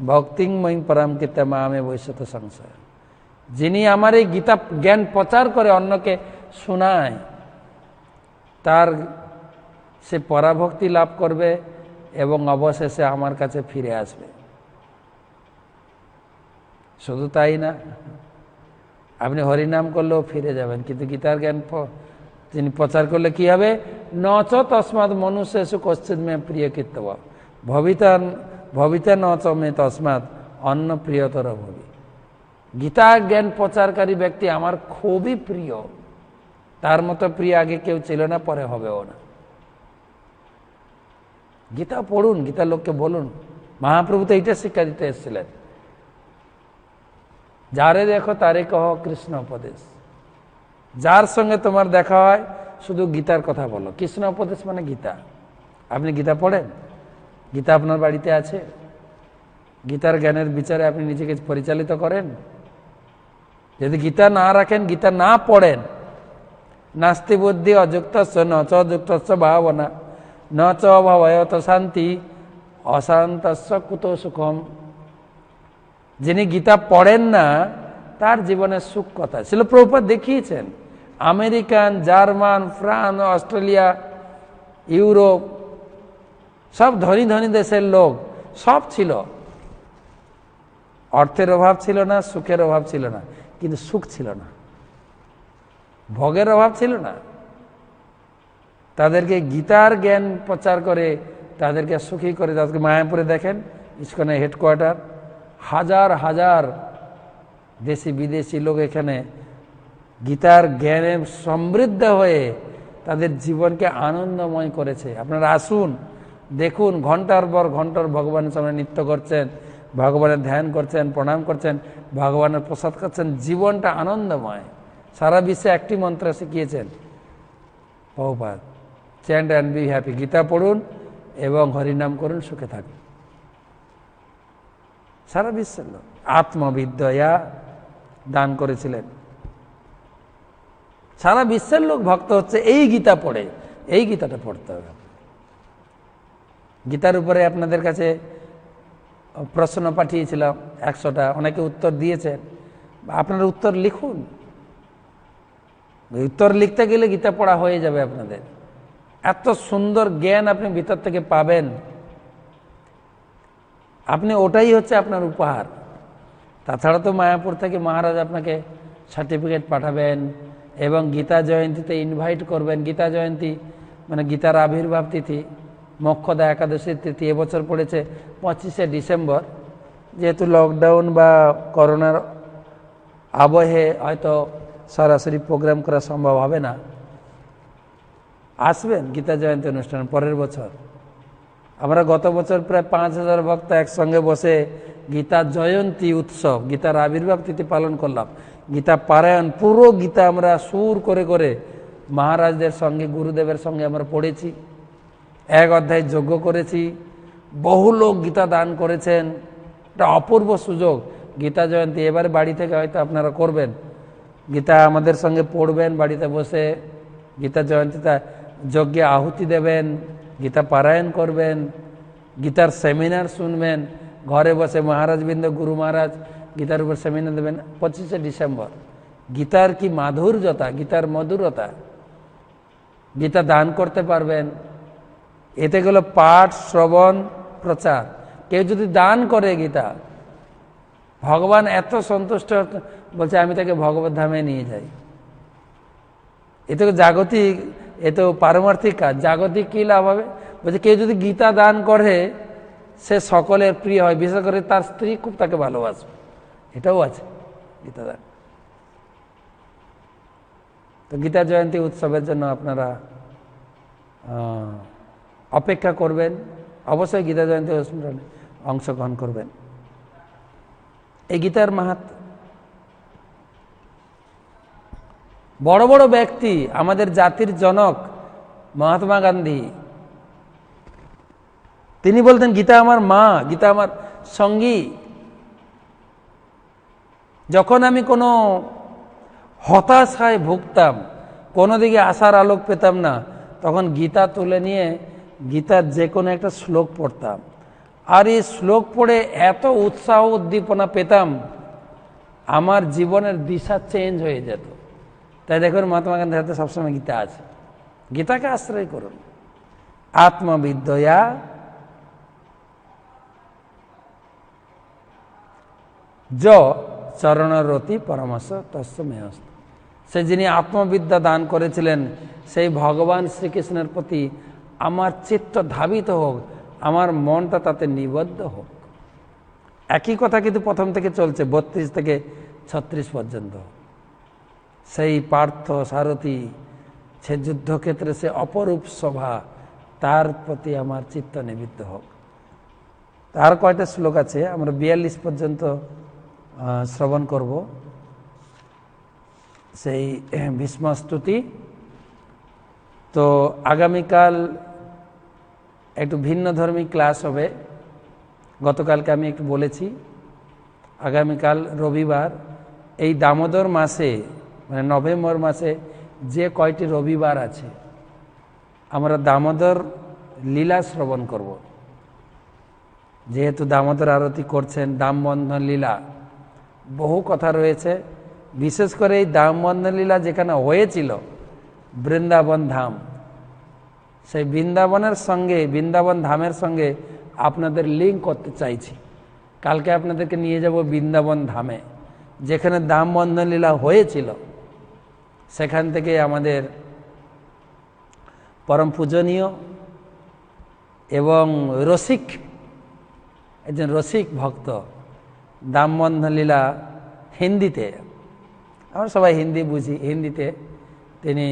ভক্তিং মহিম পরম কীর্তে মামে বৈশ্যত সংশয়। যিনি আমার এই গীতা জ্ঞান প্রচার করে, অন্যকে শোনায়, তার সে পরাভক্তি লাভ করবে এবং অবশেষে আমার কাছে ফিরে আসবে। শুধু তাই না, আপনি হরিনাম করলেও ফিরে যাবেন, কিন্তু গীতার জ্ঞান তিনি প্রচার করলে কি হবে? নচ তসমাৎ মনুষ্যেষু কশ্চিৎ মে প্রিয় কীর্তব ভবিতা নচ মে তসমাৎ অন্য প্রিয়তর ভবি। গীতা জ্ঞান প্রচারকারী ব্যক্তি আমার খুবই প্রিয়, তার মতো প্রিয় আগে কেউ ছিল না, পরে হবেও না। গীতা পড়ুন, গীতা লোককে বলুন। মহাপ্রভু তো এইটা শিক্ষা দিতে এসেছিলেন, যারে দেখো তারে কহ কৃষ্ণ উপদেশ। যার সঙ্গে তোমার দেখা হয় শুধু গীতার কথা বলো। কৃষ্ণ উপদেশ মানে গীতা। আপনি গীতা পড়েন? গীতা আপনার বাড়িতে আছে? গীতার জ্ঞানের বিচারে আপনি নিজেকে পরিচালিত করেন? যদি গীতা না রাখেন, গীতা না পড়েন, নাস্তি বুদ্ধি অযুক্তস্য ন চ যুক্তস্য ভাবনা ন চ ভবয়ত শান্তি অশান্তস্য কুতো সুখম। যিনি গীতা পড়েন না, তার জীবনে সুখ কথা। শিল প্রভুপাদ দেখিয়েছেন, American, German, France, Australia, Europe, সব ধনী ধনী দেশের লোক সব ছিল। অর্থের অভাব ছিল না, সুখের অভাব ছিল না, কিন্তু সুখ ছিল না, ভোগের অভাব ছিল না। তাদেরকে গীতার জ্ঞান প্রচার করে তাদেরকে সুখী করে। তাদেরকে মায়াপুরে দেখেন, ইসকনের হেডকোয়ার্টার, হাজার হাজার দেশি বিদেশি লোক এখানে গীতার জ্ঞানে সমৃদ্ধ হয়ে তাদের জীবনকে আনন্দময় করেছে। আপনারা আসুন, দেখুন, ঘন্টার পর ঘন্টার ভগবানের সামনে নৃত্য করছেন, ভগবানের ধ্যান করছেন, প্রণাম করছেন, ভগবানের প্রসাদ করছেন, জীবনটা আনন্দময়। সারা বিশ্বে একটি মন্ত্র শিখিয়েছেন Prabhupada, chant and be happy. Gita পড়ুন এবং হরিনাম করুন, সুখে থাকুন। সারা বিশ্বের লোক আত্মবিদ্যয়া দান করেছিলেন। সারা বিশ্বের লোক ভক্ত হচ্ছে এই গীতা পড়ে। এই গীতাটা পড়তে হবে। গীতার উপরে আপনাদের কাছে প্রশ্ন পাঠিয়েছিলাম 100টা, অনেকে উত্তর দিয়েছেন। আপনারা উত্তর লিখুন, উত্তর লিখতে গেলে গীতা পড়া হয়ে যাবে আপনাদের। এত সুন্দর জ্ঞান আপনি ভিতর থেকে পাবেন, আপনি ওটাই হচ্ছে আপনার উপহার। তাছাড়া তো মায়াপুর থেকে মহারাজ আপনাকে সার্টিফিকেট পাঠাবেন এবং গীতা জয়ন্তীতে ইনভাইট করবেন। গীতা জয়ন্তী মানে গীতার আবির্ভাব তিথি, মোক্ষদা একাদশীর তিথি এবছর পড়েছে 25শে ডিসেম্বর। যেহেতু লকডাউন বা করোনার আবহে হয়তো সরাসরি প্রোগ্রাম করা সম্ভব হবে না, আসবেন গীতা জয়ন্তী অনুষ্ঠান পরের বছর। আমরা গত বছর প্রায় 5000 ভক্ত একসঙ্গে বসে গীতা জয়ন্তী উৎসব, গীতার আবির্ভাব তিথি পালন করলাম। গীতা পারায়ণ, পুরো গীতা আমরা সুর করে করে মহারাজদের সঙ্গে, গুরুদেবের সঙ্গে আমরা পড়েছি। 1 অধ্যায় যজ্ঞ করেছি, বহু লোক গীতা দান করেছেন। একটা অপূর্ব সুযোগ গীতা জয়ন্তী। এবারে বাড়ি থেকে হয়তো আপনারা করবেন, গীতা আমাদের সঙ্গে পড়বেন, বাড়িতে বসে গীতা জয়ন্তীতে যজ্ঞে আহুতি দেবেন, গীতা পারায়ণ করবেন, গীতার সেমিনার শুনবেন। ঘরে বসে মহারাজবৃন্দ, গুরু মহারাজ গীতার উপর সেমিনার দেবেন 25শে ডিসেম্বর। গীতার কি মাধুর্যতা, গীতার মধুরতা। গীতা দান করতে পারবেন। এতে গেল পাঠ, শ্রবণ, প্রচার। কেউ যদি দান করে গীতা, ভগবান এত সন্তুষ্ট, বলছে আমি তাকে ভগবত ধামে নিয়ে যাই। এ তো জাগতিক, এ তো পারমার্থিক কাজ। জাগতিক কি লাভ হবে? বলছে কেউ যদি গীতা দান করে সে সকলের প্রিয় হয়, বিশেষ করে তার স্ত্রী খুব তাকে ভালোবাসবে, এটাও আছে গীতা দান। তো গীতা জয়ন্তী উৎসবের জন্য আপনারা অপেক্ষা করবেন, অবশ্যই গীতা জয়ন্তী অনুষ্ঠানে অংশগ্রহণ করবেন। এই গীতার মাহাত্ম্য, বড় বড় ব্যক্তি, আমাদের জাতির জনক মহাত্মা গান্ধী, তিনি বলতেন গীতা আমার মা, গীতা আমার সঙ্গী। যখন আমি কোনো হতাশায় ভুগতাম, কোনো দিকে আশার আলোক পেতাম না, তখন গীতা তুলে নিয়ে গীতার যে কোনো একটা শ্লোক পড়তাম। আর এই শ্লোক পড়ে এত উৎসাহ উদ্দীপনা পেতাম, আমার জীবনের দিশা চেঞ্জ হয়ে যেত। তাই দেখুন মহাত্মা গান্ধীর হাতে সবসময় গীতা আছে। গীতাকে আশ্রয় করুন। আত্মবিদ্যয়া য চরণরতি পরামর্শ তস্য মেয়স্ত। সে যিনি আত্মবিদ্যা দান করেছিলেন, সেই ভগবান শ্রীকৃষ্ণের প্রতি আমার চিত্ত ধাবিত হোক, আমার মনটা তাতে নিবদ্ধ হোক। একই কথা কিন্তু প্রথম থেকে চলছে 32 থেকে 36 পর্যন্ত। সেই পার্থ সারথী, সে যুদ্ধক্ষেত্রে সে অপরূপ শোভা, তার প্রতি আমার চিত্ত নিবদ্ধ হোক। তার কয়টা শ্লোক আছে, আমরা 42 পর্যন্ত শ্রবণ করব। সেই ভীষ্মস্তুতি। তো আগামীকাল একটু ভিন্ন ধর্মী ক্লাস হবে। গতকালকে আমি একটু বলেছি, আগামীকাল রবিবার, এই দামোদর মাসে মানে নভেম্বর মাসে যে কয়টি রবিবার আছে, আমরা দামোদর লীলা শ্রবণ করব। যেহেতু দামোদর আরতি করছেন, দামবন্ধন লীলা, বহু কথা রয়েছে। বিশেষ করে এই দামবন্ধন লীলা যেখানে হয়েছিল, বৃন্দাবন ধাম, সেই বৃন্দাবনের সঙ্গে, বৃন্দাবন ধামের সঙ্গে আপনাদের লিঙ্ক করতে চাইছি। কালকে আপনাদেরকে নিয়ে যাব বৃন্দাবন ধামে, যেখানে দামবন্ধন লীলা হয়েছিল। সেখান থেকে আমাদের পরম পূজনীয় এবং রসিক, একজন রসিক ভক্ত, দামবন্ধন লীলা হিন্দিতে, আমরা সবাই হিন্দি বুঝি, হিন্দিতে তিনি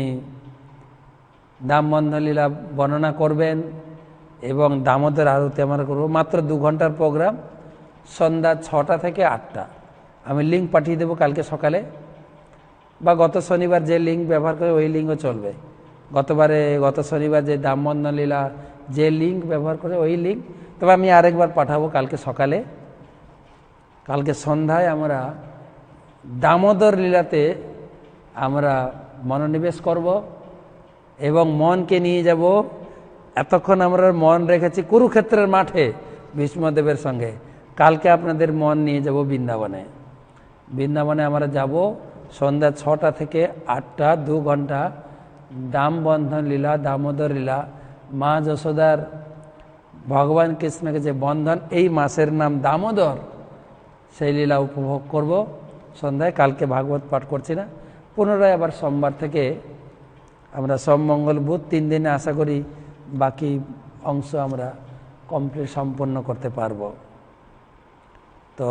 দামবন্ধন লীলা বর্ণনা করবেন এবং দামোদর আরতি আমরা করব। মাত্র 2 ঘন্টার প্রোগ্রাম, সন্ধ্যা 6টা থেকে 8টা। আমি লিঙ্ক পাঠিয়ে দেবো কালকে সকালে, বা গত শনিবার যে লিঙ্ক ব্যবহার করে ওই লিঙ্কও চলবে। গত শনিবার যে দামবন্ধন লীলা যে লিঙ্ক ব্যবহার করে ওই লিঙ্ক, তবে আমি আরেকবার পাঠাবো কালকে সকালে। কালকে সন্ধ্যায় আমরা দামোদর লীলাতে আমরা মনোনিবেশ করব এবং মনকে নিয়ে যাব। এতক্ষণ আমরা মন রেখেছি কুরুক্ষেত্রের মাঠে ভীষ্মদেবের সঙ্গে, কালকে আপনাদের মন নিয়ে যাব বৃন্দাবনে। বৃন্দাবনে আমরা যাব সন্ধ্যা 6টা থেকে 8টা, 2 ঘন্টা দাম বন্ধন লীলা, দামোদর লীলা, মা যশোদার ভগবান কৃষ্ণকে যে বন্ধন, এই মাসের নাম দামোদর, সেই লীলা উপভোগ করব সন্ধ্যায়। কালকে ভাগবত পাঠ করছি না, পুনরায় আবার সোমবার থেকে আমরা সোম মঙ্গল বুধ 3 দিনে আশা করি বাকি অংশ আমরা কমপ্লিট সম্পন্ন করতে পারব। তো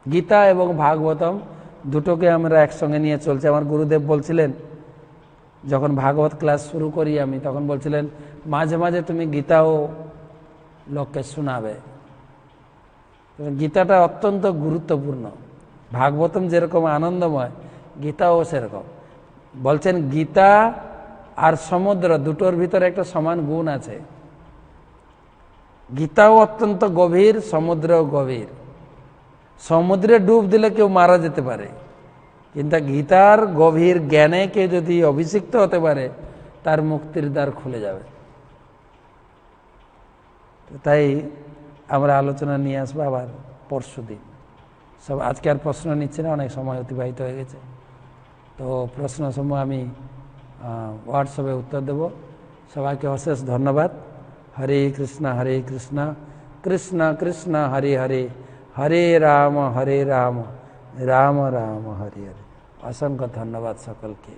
গীতা এবং ভাগবতম দুটোকে আমরা একসঙ্গে নিয়ে চলছি। আমার গুরুদেব বলছিলেন, যখন ভাগবত ক্লাস শুরু করি আমি, তখন বলছিলেন মাঝে মাঝে তুমি গীতাও লোককে শোনাবে। গীতাটা অত্যন্ত গুরুত্বপূর্ণ। ভাগবতম যেরকম আনন্দময়, গীতাও সেরকম। বলছেন গীতা আর সমুদ্র দুটোর ভিতরে একটা সমান গুণ আছে। গীতাও অত্যন্ত গভীর, সমুদ্রও গভীর। সমুদ্রে ডুব দিলে কেউ মারা যেতে পারে, কিন্তু গীতার গভীর জ্ঞানে কেউ যদি অভিষিক্ত হতে পারে, তার মুক্তির দ্বার খুলে যাবে। তাই আমরা আলোচনা নিয়ে আসবো আবার পরশুদিন। সব আজকে আর প্রশ্ন নিচ্ছে না, অনেক সময় অতিবাহিত হয়ে গেছে। তো প্রশ্ন সমূহ আমি হোয়াটসঅ্যাপে উত্তর দেব। সবাইকে অশেষ ধন্যবাদ। হরে কৃষ্ণ কৃষ্ণ কৃষ্ণ হরে হরে, হরে রাম রাম রাম হরে হরে। অসংখ্য ধন্যবাদ সকলকে।